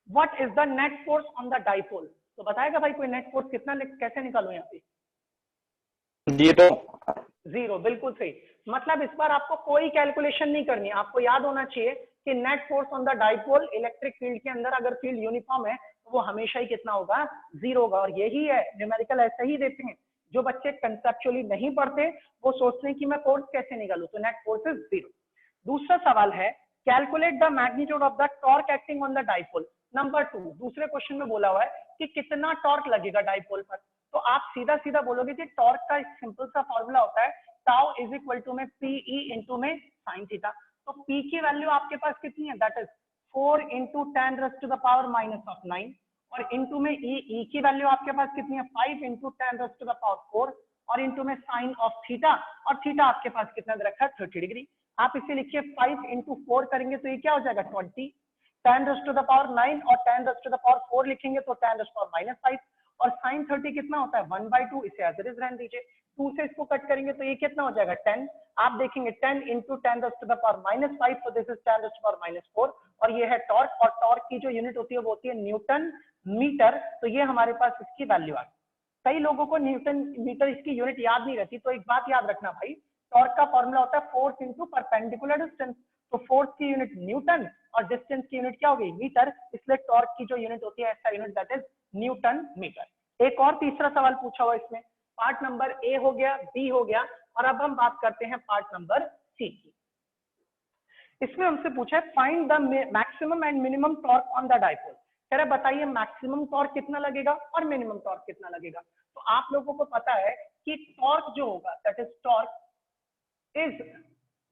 what is the net force on the dipole? तो बताएगा भाई कोई नेट फोर्स कितना, कैसे निकालूं यहाँ पे? 0, बिल्कुल सही। मतलब इस बार आपको कोई कैलकुलेशन नहीं करनी, आपको याद होना चाहिए कि net force on the dipole electric field के अंदर अगर फील्ड यूनिफॉर्म है तो वो हमेशा ही कितना होगा? 0 होगा। और यही है, न्यूमेरिकल ऐसे ही देते हैं। जो बच्चे कंसेप्चुअली नहीं पढ़ते वो सोचते हैं कि मैं फोर्स कैसे निकालूं, तो नेट फोर्स इज 0। दूसरा सवाल है, calculate the magnitude of the torque acting on the dipole. Number 2, दूसरे क्वेश्चन में बोला हुआ है कि कितना टॉर्क लगेगा डाइपोल पर। तो आप सीधा सीधा बोलोगे कि टॉर्क का एक सिंपल सा फॉर्मूला होता है टाउ इज इक्वल टू में PE इंटू में साइन थीटा। तो P की वैल्यू आपके पास कितनी है? दैट इज 4 into 10⁻⁹ और इंटू में E की वैल्यू आपके पास कितनी है? 5 into 10⁻⁴ और इंटू में साइन ऑफ थीटा, और थीटा आपके पास कितना दे रखा है? 30 डिग्री। आप इसे लिखिए 5 into 4 करेंगे तो ये क्या हो जाएगा? 20। 10⁻⁹ और 10⁻⁴ लिखेंगे तो 10⁻⁻5, और साइन 30 कितना होता है? 1/2। इसे एज इट इज रहने दीजिए। 2 से इसको कट करेंगे तो ये कितना हो जाएगा? 10। आप देखेंगे 10 into 10⁻⁻5, तो दिस इज 10⁻⁴, और ये है टॉर्क, और टॉर्क की जो यूनिट होती है वो होती है न्यूटन मीटर। तो ये हमारे पास इसकी वैल्यू आ गई। कई लोगों को न्यूटन मीटर इसकी यूनिट याद नहीं रहती, तो एक बात याद रखना भाई, टॉर्क का फॉर्मूला होता है फोर्स इंटू परपेंडिकुलर डिस्टेंस। तो फोर्स की यूनिट न्यूटन और डिस्टेंस की यूनिट क्या होगी? मीटर। इसलिए टॉर्क की जो यूनिट होती है ऐसा unit that is newton metre. एक और तीसरा सवाल पूछा हुआ इसमें, पार्ट नंबर ए हो गया, बी हो गया, और अब हम बात करते हैं पार्ट नंबर सी की। इसमें हमसे पूछा है find the maximum and minimum torque on the dipole. कह रहा बताइए मैक्सिमम टॉर्क कितना लगेगा और मिनिमम टॉर्क कितना लगेगा। तो आप लोगों को पता है कि टॉर्क जो होगा that is torque is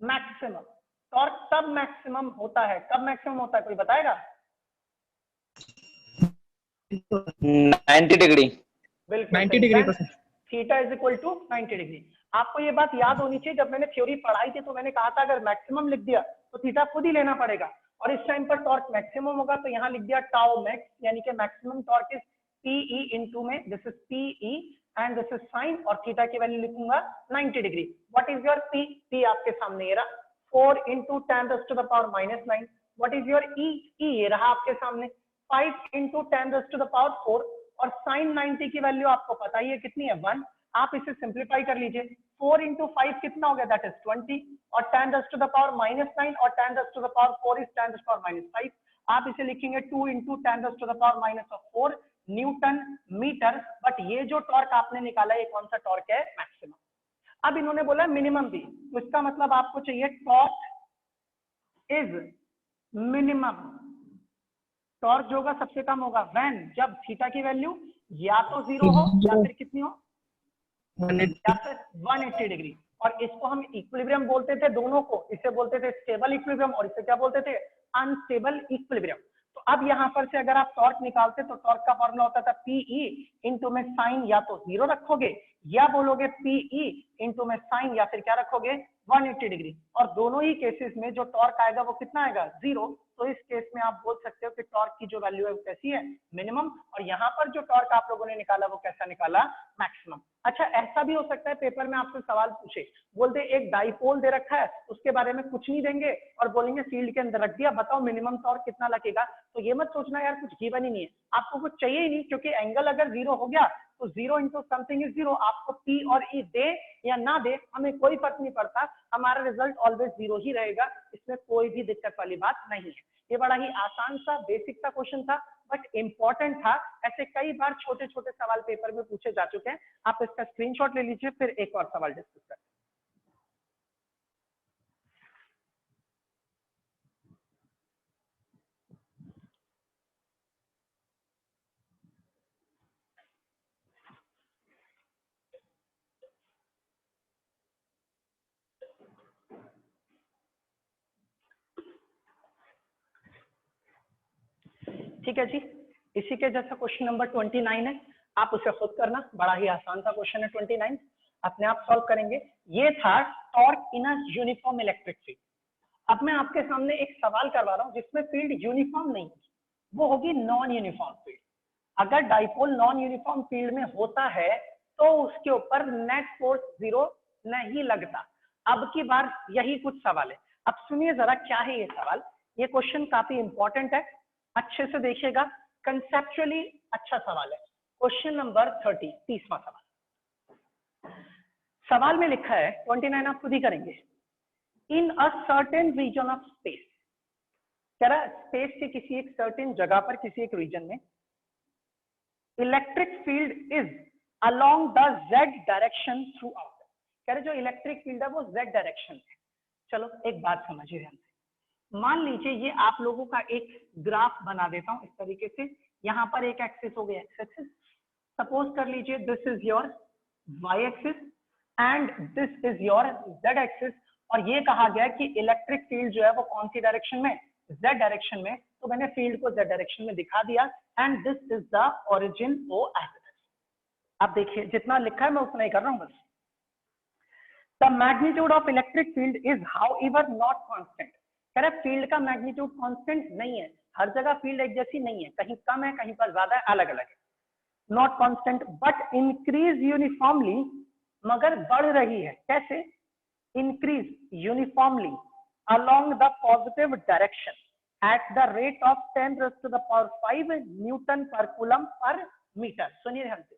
maximum. Torque तब मैक्सिमम होता है, कब मैक्सिमम होता है कोई बताएगा? 90 डिग्री। बिल्कुल 90 डिग्री पर। Theta is equal to 90 degree. आपको ये बात याद होनी चाहिए, जब मैंने थ्योरी पढ़ाई थी तो मैंने कहा था अगर मैक्सिमम लिख दिया तो थीटा खुद ही लेना पड़ेगा, और इस टाइम पर टॉर्क मैक्सिमम होगा तो यहाँ लिख दिया टाउ मैक्स, यानी कि maximum torque is PE into में this is PE and this is sine, और थीटा की वैल्यू लिखूंगा 90 degree. What is your P? P आपके सामने ये रहा 4 into 10 raised to the power -9. What is your E? E ये रहा आपके सामने 5 into 10 raised to the power 4 और sin 90 की वैल्यू आपको पता ही है कितनी है 1. आप इसे सिंप्लीफाई कर लीजिए 4 into 5 कितना हो गया दैट इज 20 और 10 raised to the power -9 और 10 raised to the power 4 is 10 raised to the power -5. आप इसे लिखेंगे 2 into 10 raised to the power -4 newton metre. But ये जो टॉर्क आपने निकाला ये कौन सा टॉर्क है? मैक्सिमम. अब इन्होंने बोला मिनिमम भी, तो इसका मतलब आपको चाहिए टॉर्क इज मिनिमम. टॉर्क जो होगा सबसे कम होगा व्हेन, जब थीटा की वैल्यू या तो 0 हो या फिर कितनी हो, या फिर 180 डिग्री. और इसको हम इक्विलिब्रियम बोलते थे दोनों को. इसे बोलते थे स्टेबल इक्विलिब्रियम और इसे क्या बोलते थे? Unstable equilibrium. तो अब यहां पर से अगर आप टॉर्क निकालते तो टॉर्क का फॉर्मूला होता था पीई इंटू में साइन या तो 0 रखोगे या बोलोगे पीई इंटू में साइन या फिर क्या रखोगे 180 डिग्री. और दोनों ही केसेस में जो टॉर्क आएगा वो कितना आएगा? 0. तो इस केस में आप बोल सकते हो कि टॉर्क की जो वैल्यू है वो कैसी है? मिनिमम. और यहाँ पर जो टॉर्क आप लोगों ने निकाला वो कैसा निकाला? मैक्सिमम. अच्छा ऐसा भी हो सकता है पेपर में आपसे सवाल पूछे, बोलते एक डाइपोल दे रखा है उसके बारे में कुछ नहीं देंगे और बोलेंगे फील्ड के अंदर रख दिया, बताओ मिनिमम टॉर्क कितना लगेगा. तो ये मत सोचना यार कुछ गिवन ही नहीं है, आपको कुछ चाहिए ही नहीं, क्योंकि एंगल अगर 0 हो गया तो 0 इंटू समथिंग इज 0. आपको P और E दे या ना दे हमें कोई फर्क नहीं पड़ता, हमारा रिजल्ट ऑलवेज 0 ही रहेगा. इसमें कोई भी दिक्कत वाली बात नहीं है. ये बड़ा ही आसान सा बेसिक सा क्वेश्चन था बट इंपॉर्टेंट था. ऐसे कई बार छोटे छोटे सवाल पेपर में पूछे जा चुके हैं. आप इसका स्क्रीनशॉट ले लीजिए, फिर एक और सवाल डिस्कस करते हैं. ठीक है जी, इसी के जैसा क्वेश्चन नंबर 29 है, आप उसे खुद करना. बड़ा ही आसान सा क्वेश्चन है 29, अपने आप सॉल्व करेंगे. ये था torque in a uniform electric field. अब मैं आपके सामने एक सवाल करवा रहा हूं जिसमें फील्ड यूनिफॉर्म नहीं होगी, वो होगी नॉन यूनिफॉर्म फील्ड. अगर डाइपोल नॉन यूनिफॉर्म फील्ड में होता है तो उसके ऊपर नेट फोर्स 0 नहीं लगता. अब की बार यही कुछ सवाल है. अब सुनिए जरा क्या है ये सवाल. ये क्वेश्चन काफी इंपॉर्टेंट है, अच्छे से देखिएगा. कंसेप्चुअली अच्छा सवाल है. क्वेश्चन नंबर 30, 30वां सवाल. सवाल में लिखा है 29 आप खुद ही करेंगे. In a certain region of space, कह रहा है स्पेस के किसी एक सर्टेन जगह पर किसी एक रीजन में electric field is along the Z direction through out. कह रहे जो इलेक्ट्रिक फील्ड है वो जेड डायरेक्शन है. चलो एक बात समझिए ध्यान से. मान लीजिए ये आप लोगों का एक ग्राफ बना देता हूं इस तरीके से. यहाँ पर एक एक्सिस हो गया एक्स एक्सिस. सपोज कर लीजिए this is your Y axis and this is your Z axis. और ये कहा गया कि इलेक्ट्रिक फील्ड जो है वो कौन सी डायरेक्शन में? जेड डायरेक्शन में. तो मैंने फील्ड को जेड डायरेक्शन में दिखा दिया and this is the origin O axis. अब देखिए जितना लिखा है मैं उतना ही कर रहा हूं बस. The magnitude of electric field is however not constant. कह रहा फील्ड का मैग्नीट्यूड कांस्टेंट नहीं है, हर जगह फील्ड एक जैसी नहीं है, कहीं कम है कहीं पर ज्यादा है, अलग अलग है. Not constant but increase uniformly, मगर बढ़ रही है. कैसे? Increase uniformly along the positive direction at the rate of 10 raised to the power 5 Newton पर कूलम पर मीटर. सुनिए ध्यान से.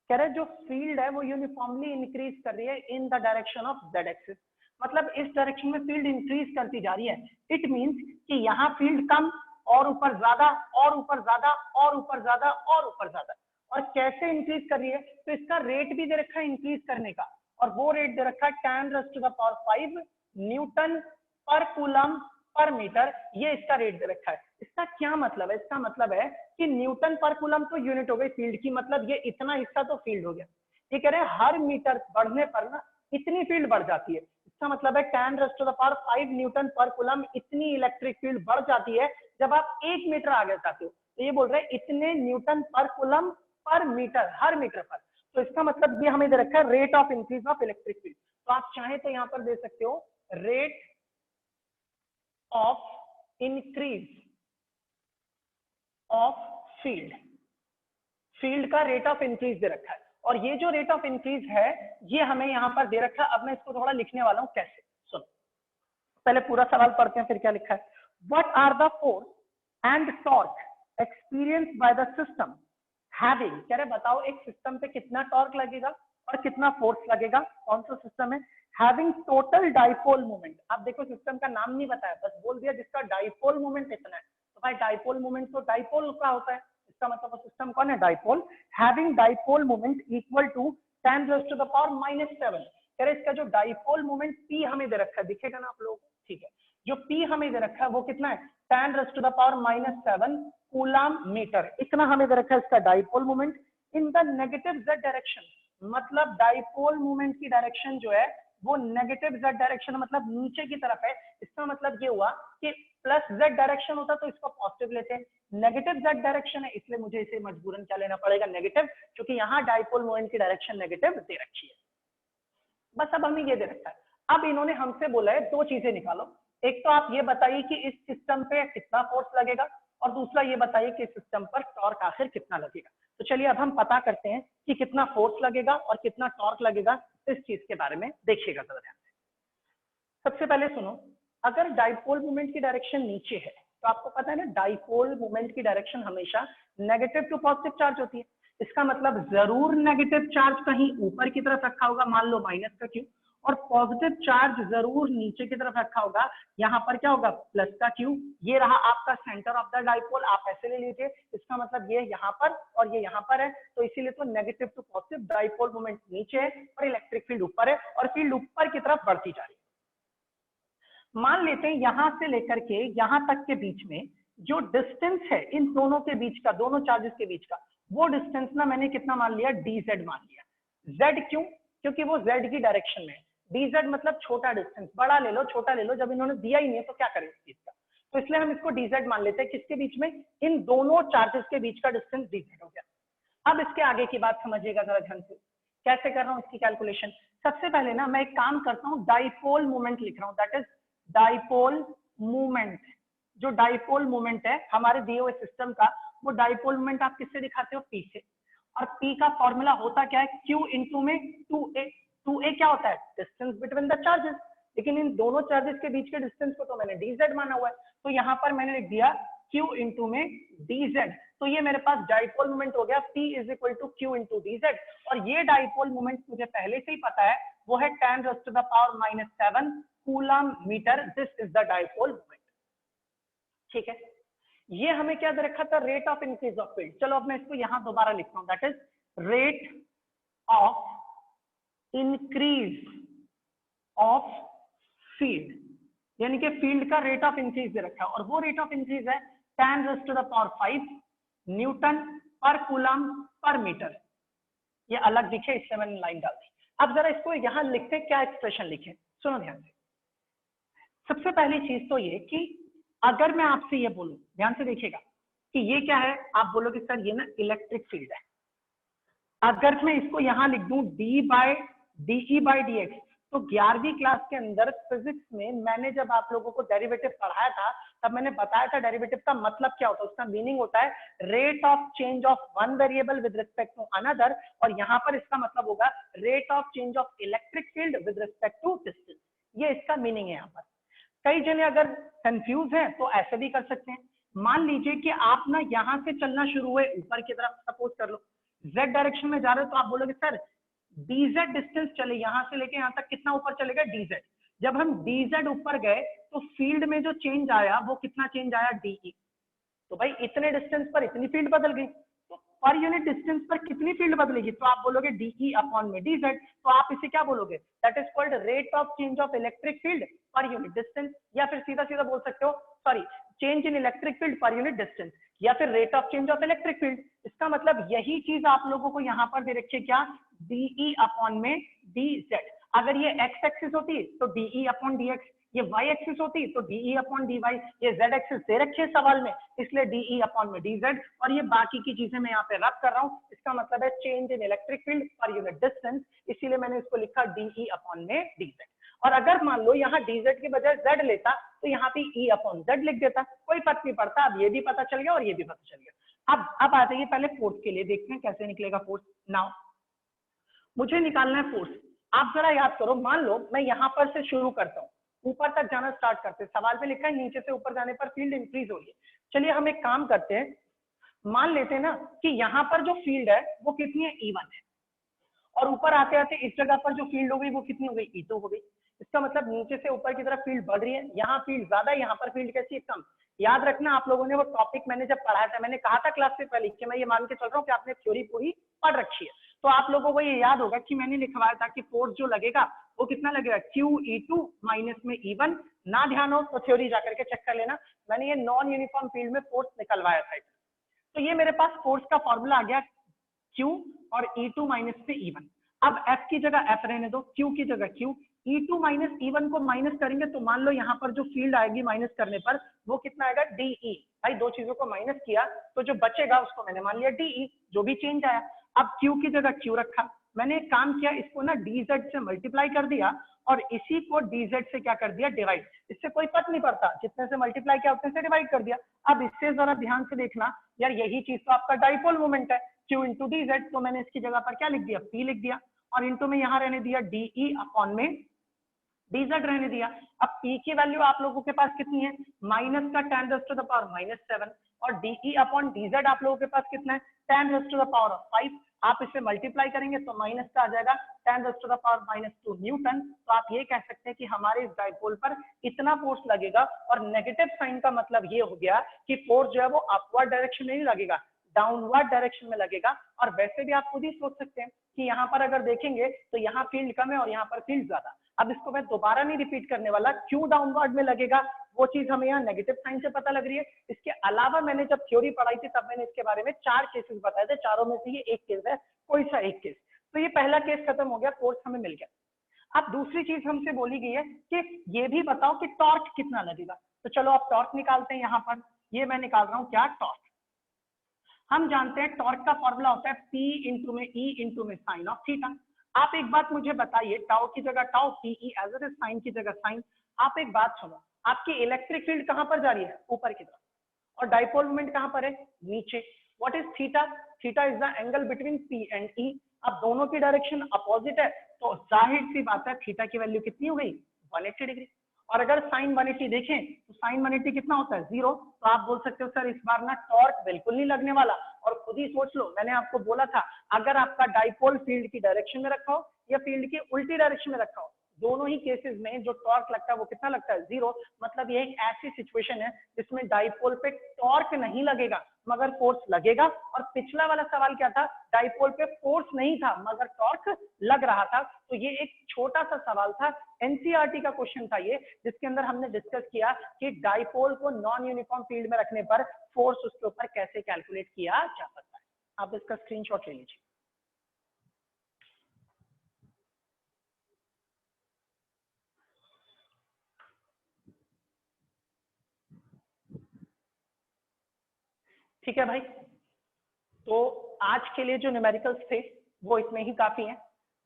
कह रहे जो फील्ड है वो यूनिफॉर्मली इंक्रीज कर रही है in the direction of Z axis. मतलब इस डायरेक्शन में फील्ड इंक्रीज करती जा रही है. इट मींस कि यहाँ फील्ड कम और ऊपर ज्यादा और ऊपर ज्यादा और ऊपर ज्यादा और ऊपर ज्यादा. और कैसे इंक्रीज कर रही है? तो इसका रेट भी दे रखा है इंक्रीज करने का, और वो रेट दे रखा है 10 raised to the power 5 Newton पर कूलम पर मीटर. ये इसका रेट दे रखा है. इसका क्या मतलब है? इसका मतलब है कि न्यूटन पर कूलम तो यूनिट हो गई फील्ड की, मतलब ये इतना हिस्सा तो फील्ड हो गया. ये कह रहे हैं हर मीटर बढ़ने पर ना इतनी फील्ड बढ़ जाती है. इसका मतलब है 10 raised to the power 5 Newton पर कूलम इतनी इलेक्ट्रिक फील्ड बढ़ जाती है जब आप 1 मीटर आगे जाते हो. तो ये बोल रहे हैं इतने न्यूटन पर कूलम पर मीटर, हर मीटर पर. तो इसका मतलब ये हमें दे रखा है rate of increase of electric field. तो आप चाहें तो यहां पर दे सकते हो rate of increase of field. Field का रेट ऑफ इंक्रीज दे रखा है, और ये जो रेट ऑफ इंक्रीज है ये हमें यहां पर दे रखा है. अब मैं इसको थोड़ा लिखने वाला हूं कैसे, सुनो. पहले पूरा सवाल पढ़ते हैं फिर क्या लिखा है। What are the force and torque experience by the system having, कह रहे बताओ एक सिस्टम पे कितना टॉर्क लगेगा और कितना फोर्स लगेगा, कौन सा सिस्टम है, हैविंग टोटल डाइपोल मोमेंट। आप देखो सिस्टम का नाम नहीं बताया, बस बोल दिया जिसका डाइपोल मोमेंट इतना है। तो भाई डाइपोल मोमेंट तो डाइपोल का होता है, इसका मतलब वो सिस्टम कौन है, dipole. Having dipole moment equal to 10⁻⁻⁷। कह रहे इसका जो डाइपोल मोमेंट P हमें दे रखा है, दिखेगा ना आप लोगों को, ठीक है, जो P हमें दे रखा है वो कितना है 10⁻⁻⁷ कूलम मीटर, इतना हमें दे रखा है इसका dipole moment in the negative z direction. मतलब डाइपोल मोमेंट की डायरेक्शन जो है वो नेगेटिव z डायरेक्शन, मतलब नीचे की तरफ है। इसका मतलब ये हुआ कि प्लस z डायरेक्शन होता तो इसको पॉजिटिव लेते हैं, नेगेटिव z डायरेक्शन है इसलिए मुझे इसे मजबूरन क्या लेना पड़ेगा, नेगेटिव, क्योंकि यहाँ डाइपोल मोमेंट की डायरेक्शन नेगेटिव दे रखी है। बस अब हमें ये दे रखा है। अब इन्होंने हमसे बोला है दो चीजें निकालो, एक तो आप ये बताइए कि इस सिस्टम पे कितना फोर्स लगेगा और दूसरा ये बताइए कि इस सिस्टम पर टॉर्क आखिर कितना लगेगा। तो चलिए अब हम पता करते हैं कि कितना फोर्स लगेगा और कितना टॉर्क लगेगा, इस चीज के बारे में देखिएगा जरा ध्यान से। सबसे पहले सुनो, अगर डाइपोल मोमेंट की डायरेक्शन नीचे है तो आपको पता है ना डाइपोल मोमेंट की डायरेक्शन हमेशा नेगेटिव टू पॉजिटिव चार्ज होती है। इसका मतलब जरूर नेगेटिव चार्ज कहीं ऊपर की तरफ रखा होगा, मान लो माइनस का क्यू, और पॉजिटिव चार्ज जरूर नीचे की तरफ रखा होगा, यहाँ पर क्या होगा प्लस का क्यू। ये रहा आपका सेंटर ऑफ द डाइपोल, आप ऐसे ले लीजिए, इसका मतलब ये यहाँ पर और ये यहाँ पर है, तो इसीलिए तो negative to positive dipole moment नीचे है और इलेक्ट्रिक फील्ड ऊपर है और फील्ड ऊपर की तरफ बढ़ती जा रही है। मान लेते हैं यहां से लेकर के यहां तक के बीच में जो डिस्टेंस है इन दोनों के बीच का, दोनों चार्जेस के बीच का, वो डिस्टेंस ना मैंने कितना मान लिया, dz मान लिया। z क्यों, क्योंकि वो z की डायरेक्शन में है। dz मतलब छोटा डिस्टेंस, बड़ा ले लो छोटा ले लो, जब इन्होंने दिया ही नहीं है तो क्या करें इस चीज का, तो इसलिए हम इसको dz मान लेते हैं। किसके बीच में, इन दोनों चार्जेस के बीच का डिस्टेंस dz हो गया। अब इसके आगे की बात समझिएगा जरा ध्यान से, कैसे कर रहा हूँ इसकी कैलकुलेशन। सबसे पहले ना मैं एक काम करता हूँ, डाइपोल मोमेंट लिख रहा हूँ, दैट इज डाइपोल मूवमेंट। जो डाइपोल मूवमेंट है हमारे दिए हुए सिस्टम का, वो डाइपोल मूवमेंट आप किससे दिखाते हो, P से। और P का फॉर्मूला होता क्या है, Q इंटू में 2a। 2a क्या होता है, डिस्टेंस बिटवीन द चार्जेस, लेकिन इन दोनों चार्जेस के बीच के डिस्टेंस को तो मैंने dz माना हुआ है, तो यहाँ पर मैंने लिख दिया Q इंटू में dz। तो ये मेरे पास डाइपोल मोमेंट हो गया, P is equal to Q into dz। और ये डाइपोल मोमेंट मुझे पहले से ही पता है, वो है 10⁻⁻⁷ coulomb metre. This is the dipole moment, ठीक है। ये हमें क्या दे रखा था, rate of increase of field. चलो अब मैं इसको यहां दोबारा लिखता हूं, that is rate of increase of field, यानी कि फील्ड का रेट ऑफ इंक्रीज दे रखा है, और वो रेट ऑफ इंक्रीज है 10⁵ न्यूटन पर कूलम पर मीटर। ये अलग दिखे इससे मैंने लाइन डाल दी। अब जरा इसको यहां लिखते क्या एक्सप्रेशन लिखे, सुनो ध्यान से। सबसे पहली चीज तो ये कि अगर मैं आपसे ये बोलूं, ध्यान से देखिएगा, कि ये क्या है, आप बोलोगे सर ये ना इलेक्ट्रिक फील्ड है। अगर मैं इसको यहां लिख दूं dE/dx, तो 11वीं क्लास के अंदर फिजिक्स में मैंने जब आप लोगों को डेरिवेटिव पढ़ाया था तब मैंने बताया था डेरिवेटिव का मतलब क्या होता है। उसका मीनिंग होता है rate of change of one variable with respect to another, और यहाँ पर इसका मतलब होगा rate of change of electric field with respect to distance. ये इसका मीनिंग है। यहाँ पर कई जने अगर कंफ्यूज हैं तो ऐसे भी कर सकते हैं। मान लीजिए कि आप ना यहाँ से चलना शुरू हुए ऊपर की तरफ, सपोज कर लो z डायरेक्शन में जा रहे हो, तो आप बोलोगे सर dz डिस्टेंस चले, यहाँ से लेके यहाँ तक कितना ऊपर चलेगा, dz। जब हम dz ऊपर गए तो फील्ड में जो चेंज आया वो कितना चेंज आया, de। तो भाई इतने डिस्टेंस पर इतनी फील्ड बदल गई, तो पर यूनिट डिस्टेंस पर कितनी फील्ड बदलेगी, तो आप बोलोगे de/dz। तो आप इसे क्या बोलोगे, that is called rate of change of electric field per unit distance, या फिर सीधा सीधा बोल सकते हो, sorry, change in electric field per unit distance, या फिर rate of change of electric field. इसका मतलब यही चीज आप लोगों को यहाँ पर दे रखी है, क्या, de/dz। अगर ये x एक्सिस होती तो de/dx, ये y एक्सिस होती तो de/dy, ये z एक्सिस दे रखी है सवाल में, इसलिए de/dz। और ये बाकी की चीजें मैं यहाँ पे रब कर रहा हूँ। इसका मतलब है change in electric field per unit distance, इसीलिए मैंने इसको लिखा de/dz। और अगर मान लो यहाँ dz की बजाय z लेता तो यहाँ पे e/z लिख देता, कोई फर्क नहीं पड़ता। अब ये भी पता चल गया और ये भी पता चल गया। अब आ जाइए पहले फोर्स के लिए, देखते हैं कैसे निकलेगा फोर्स। नाउ मुझे निकालना है फोर्स। आप जरा याद करो, मान लो मैं यहाँ पर से शुरू करता हूँ, ऊपर तक जाना स्टार्ट करते हैं। सवाल में लिखा है नीचे से ऊपर जाने पर फील्ड इंक्रीज हो रही है। चलिए हम एक काम करते हैं, मान लेते हैं ना कि यहाँ पर जो फील्ड है वो कितनी है, E1 है, और ऊपर आते आते इस जगह पर जो फील्ड हो गई वो कितनी हो गई, E2 हो गई। इसका मतलब नीचे से ऊपर की तरफ फील्ड बढ़ रही है, यहाँ फील्ड ज्यादा है, यहाँ पर फील्ड कैसी है, कम। याद रखना आप लोगों ने वो टॉपिक मैंने जब पढ़ाया था, मैंने कहा था क्लास से पहले कि मैं ये मान के चल रहा हूँ कि आपने थ्योरी पूरी पढ़ रखी है, तो आप लोगों को ये याद होगा कि मैंने लिखवाया था कि फोर्स जो लगेगा वो कितना लगेगा, QE2 माइनस में E1। ना ध्यान हो तो थ्योरी जाकर के चेक कर लेना, मैंने ये नॉन यूनिफॉर्म फील्ड में फोर्स निकलवाया था। तो ये मेरे पास फोर्स का फॉर्मूला आ गया, Q और E2 माइनस में E1। अब F की जगह F रहने दो, Q की जगह Q। E2 माइनस E1 को माइनस करेंगे तो मान लो यहाँ पर जो फील्ड आएगी माइनस करने पर वो कितना आएगा, DE। भाई दो चीजों को माइनस किया तो जो बचेगा उसको मैंने मान लिया DE, जो भी चेंज आया। अब Q की जगह Q रखा, मैंने एक काम किया, इसको ना DZ से मल्टीप्लाई कर दिया और इसी को DZ से क्या कर दिया, डिवाइड। इससे कोई फर्क नहीं पड़ता, जितने से मल्टीप्लाई किया उतने से डिवाइड कर दिया। अब इससे जरा ध्यान से देखना यार, यही चीज तो आपका डाइपोल मोमेंट है, Q इंटू DZ। तो मैंने इसकी जगह पर क्या लिख दिया, P लिख दिया, और इंटू में यहाँ रहने दिया DE अपॉन में DZ रहने दिया। अब P की वैल्यू आप लोगों के पास कितनी है, माइनस का 10⁻⁻⁻7, और DE अपॉन DZ आप लोगों के पास कितना है, 10⁻⁵। आप इसे मल्टीप्लाई करेंगे तो माइनस का आ जाएगा 10⁻⁻2 न्यूटन। तो आप ये कह सकते हैं कि हमारे इस डाइपोल पर इतना फोर्स लगेगा, और नेगेटिव साइन का मतलब ये हो गया कि फोर्स जो है वो अपवर्ड डायरेक्शन में नहीं लगेगा, डाउनवर्ड डायरेक्शन में लगेगा। और वैसे भी आप खुद ही सोच सकते हैं कि यहाँ पर अगर देखेंगे तो यहाँ फील्ड कम है और यहाँ पर फील्ड ज्यादा। अब इसको मैं दोबारा नहीं रिपीट करने वाला, क्यों डाउनवर्ड में लगेगा वो चीज हमें यहाँ नेगेटिव साइन से पता लग रही है। इसके अलावा मैंने जब थ्योरी पढ़ाई थी तब मैंने इसके बारे में 4 केसेस बताए थे, चारों में से ये एक केस है, कोई सा एक केस। तो ये पहला केस खत्म हो गया, फोर्स हमें मिल गया। अब दूसरी चीज हमसे बोली गई है कि ये भी बताओ कि टॉर्क कितना लगेगा। तो चलो आप टॉर्क निकालते हैं। यहाँ पर ये मैं निकाल रहा हूँ क्या, टॉर्क। हम जानते हैं टॉर्क का फॉर्मूला होता है P इंटू में E इंटू में साइन ऑफ थीटा। आप एक बात मुझे बताइए, टाउ की जगह tau, PE as it is, sine की जगह साइन। आप एक बात सुनो, आपकी इलेक्ट्रिक फील्ड कहां पर जा रही है, ऊपर की तरफ, और डाइपोल मोमेंट कहां पर है, नीचे। What is theta, theta is the angle between P and E। अब दोनों की डायरेक्शन अपोजिट है तो जाहिर सी बात है थीटा की वैल्यू कितनी हो गई, 180 डिग्री। और अगर साइन 180 देखें तो साइन 180 कितना होता है, 0। तो आप बोल सकते हो सर इस बार ना टॉर्क बिल्कुल नहीं लगने वाला। और खुद ही सोच लो, मैंने आपको बोला था अगर आपका डाइपोल फील्ड की डायरेक्शन में रखा हो या फील्ड की उल्टी डायरेक्शन में रखा हो, दोनों ही केसेस में जो टॉर्क लगता है वो कितना लगता है, 0। मतलब ये एक ऐसी सिचुएशन है जिसमें डाइपोल पे टॉर्क नहीं लगेगा मगर फोर्स लगेगा। और पिछला वाला सवाल क्या था, डाइपोल पे फोर्स नहीं था मगर टॉर्क लग रहा था। तो ये एक छोटा सा सवाल था, एनसीईआरटी का क्वेश्चन था ये, जिसके अंदर हमने डिस्कस किया कि डाइपोल को नॉन यूनिफॉर्म फील्ड में रखने पर फोर्स उसके ऊपर कैसे कैलकुलेट किया जा सकता है। आप इसका स्क्रीनशॉट ले लीजिए। ठीक है भाई, तो आज के लिए जो न्यूमेरिकल्स थे वो इतने ही काफी हैं।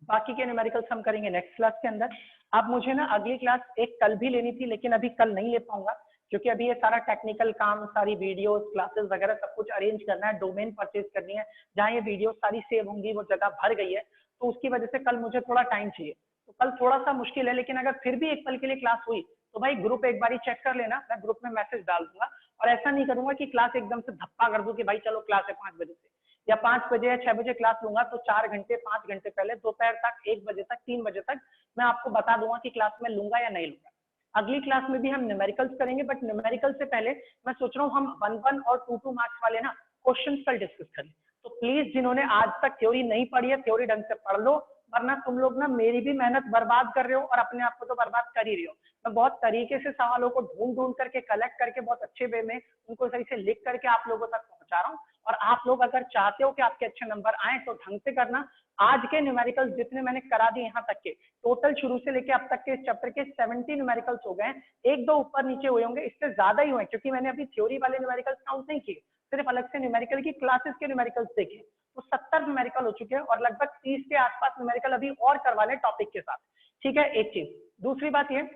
बाकी के न्यूमेरिकल्स हम करेंगे नेक्स्ट क्लास के अंदर। अब मुझे ना अगली क्लास एक कल भी लेनी थी, लेकिन अभी कल नहीं ले पाऊंगा क्योंकि अभी ये सारा टेक्निकल काम, सारी वीडियोस, क्लासेस वगैरह सब कुछ अरेंज करना है, डोमेन परचेज करनी है, जहाँ ये वीडियो सारी सेव होंगी वो जगह भर गई है, तो उसकी वजह से कल मुझे थोड़ा टाइम चाहिए। तो कल थोड़ा सा मुश्किल है, लेकिन अगर फिर भी एक पल के लिए क्लास हुई तो भाई ग्रुप एक बार चेक कर लेना, मैं ग्रुप में मैसेज डाल दूंगा। और ऐसा नहीं करूंगा कि क्लास एकदम से धप्पा कर दूं कि भाई चलो क्लास है 5 बजे से, या 5 बजे या 6 बजे क्लास लूंगा तो 4 घंटे 5 घंटे पहले दोपहर तक 1 बजे तक 3 बजे तक मैं आपको बता दूंगा कि क्लास में लूंगा या नहीं लूंगा। अगली क्लास में भी हम न्यूमेरिकल्स करेंगे, बट न्यूमेरिकल से पहले मैं सोच रहा हूँ हम 1-1 और 2-2 मार्क्स वाले ना क्वेश्चन कल डिस्कस करें। तो प्लीज जिन्होंने आज तक थ्योरी नहीं पढ़ी है, थ्योरी ढंग से पढ़ लो, वरना तुम लोग ना मेरी भी मेहनत बर्बाद कर रहे हो और अपने आप को तो बर्बाद कर ही रहे हो। मैं बहुत तरीके से सवालों को ढूंढ ढूंढ करके कलेक्ट करके बहुत अच्छे वे में उनको सही से लिख करके आप लोगों तक पहुंचा रहा हूँ। और आप लोग अगर चाहते हो कि आपके अच्छे नंबर आए तो ढंग से करना। आज के न्यूमेरिकल्स जितने मैंने करा दिए यहाँ तक के, टोटल शुरू से लेके अब तक के इस चैप्टर के 70 न्यूमेरिकल्स हो गए। 1-2 ऊपर नीचे हुए होंगे, इससे ज्यादा ही हुए क्योंकि मैंने अभी थ्योरी वाले न्यूमेरिकल्स काउंट नहीं किए, सिर्फ अलग से न्यूमेरिकल की क्लासेस के न्यूमेरिकल्स देखे। तो 70 न्यूमेरिकल हो चुके हैं और लगभग 30 के आसपास न्यूमेरिकल अभी और करवा लें टॉपिक के साथ। ठीक है, एक चीज। दूसरी बात ये,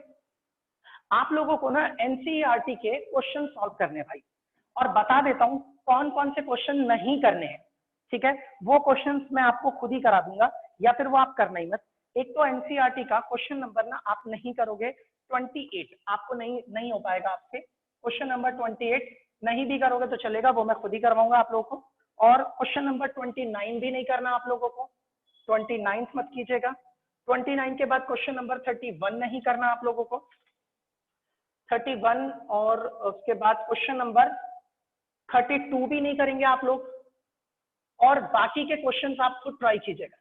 आप लोगों को ना एनसीईआरटी के क्वेश्चन सॉल्व करने भाई, और बता देता हूं कौन कौन से क्वेश्चन नहीं करने हैं। ठीक है, वो क्वेश्चंस मैं आपको खुद ही करा दूंगा या फिर वो आप करना ही मत। एक तो एनसीईआरटी का क्वेश्चन नंबर ना आप नहीं करोगे 28 आपको नहीं हो पाएगा आपसे। क्वेश्चन नंबर 28 नहीं भी करोगे तो चलेगा, वो मैं खुद ही करवाऊंगा आप लोगों को। और क्वेश्चन नंबर 29 भी नहीं करना आप लोगों को, 29 मत कीजिएगा। 29 के बाद क्वेश्चन नंबर 31 नहीं करना आप लोगों को, 31, और उसके बाद क्वेश्चन नंबर 32 भी नहीं करेंगे आप लोग। और बाकी के क्वेश्चंस आप खुद ट्राई कीजिएगा।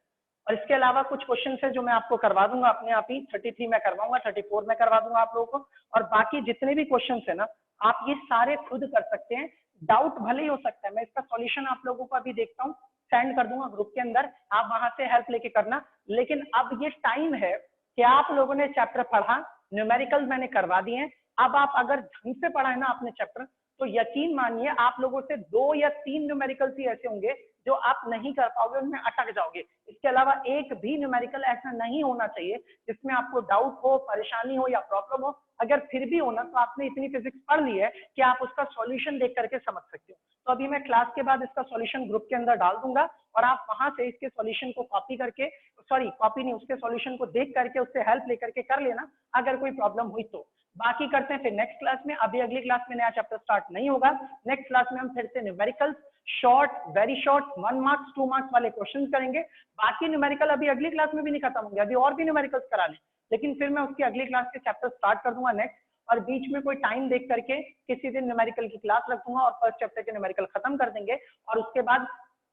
और इसके अलावा कुछ क्वेश्चन है जो मैं आपको करवा दूंगा अपने आप ही, 33 में करवाऊंगा, 34 में करवा दूंगा आप लोगों को। और बाकी जितने भी क्वेश्चन है ना, आप ये सारे खुद कर सकते हैं। डाउट भले ही हो सकता है, मैं इसका सॉल्यूशन आप लोगों को अभी देखता हूँ, सेंड कर दूंगा ग्रुप के अंदर, आप वहां से हेल्प लेके करना। लेकिन अब ये टाइम है कि आप लोगों ने चैप्टर पढ़ा, न्यूमेरिकल मैंने करवा दिए हैं। अब आप अगर ढंग से पढ़ा है ना आपने चैप्टर, तो यकीन मानिए आप लोगों से 2 या 3 न्यूमेरिकल्स ही ऐसे होंगे जो आप नहीं कर पाओगे, उनमें अटक जाओगे। इसके अलावा एक भी न्यूमेरिकल ऐसा नहीं होना चाहिए जिसमें आपको डाउट हो, परेशानी हो या प्रॉब्लम हो। अगर फिर भी होना तो आपने इतनी फिजिक्स पढ़ ली है कि आप उसका सॉल्यूशन देख करके समझ सकते हो। तो अभी मैं क्लास के बाद इसका सॉल्यूशन ग्रुप के अंदर डाल दूंगा और आप वहां से इसके सॉल्यूशन को कॉपी करके, सॉरी कॉपी नहीं, उसके सॉल्यूशन को देख करके उससे हेल्प लेकर के कर लेना अगर कोई प्रॉब्लम हुई तो। बाकी करते हैं फिर नेक्स्ट क्लास में। अभी अगली क्लास में नया चैप्टर स्टार्ट नहीं होगा। नेक्स्ट क्लास में हम फिर से numericals short, very short, 1 marks 2 marks वाले क्वेश्चन करेंगे। बाकी न्यूमेरिकल अभी अगली क्लास में भी नहीं खत्म होंगे, अभी और भी न्यूमेरिकल्स करा लें, लेकिन फिर मैं उसकी अगली क्लास के चैप्टर स्टार्ट कर दूंगा नेक्स्ट। और बीच में कोई टाइम देख करके किसी दिन न्यूमेरिकल की क्लास रख दूंगा और फर्स्ट चैप्टर के न्यूमेरिकल खत्म कर देंगे। और उसके बाद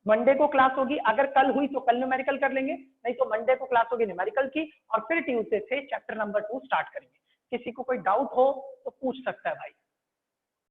मंडे को क्लास होगी, अगर कल हुई तो कल न्यूमेरिकल कर लेंगे, नहीं तो मंडे को क्लास होगी न्यूमेरिकल की, और फिर ट्यूसडे से चैप्टर नंबर 2 स्टार्ट करेंगे। किसी को कोई डाउट हो तो पूछ सकता है भाई।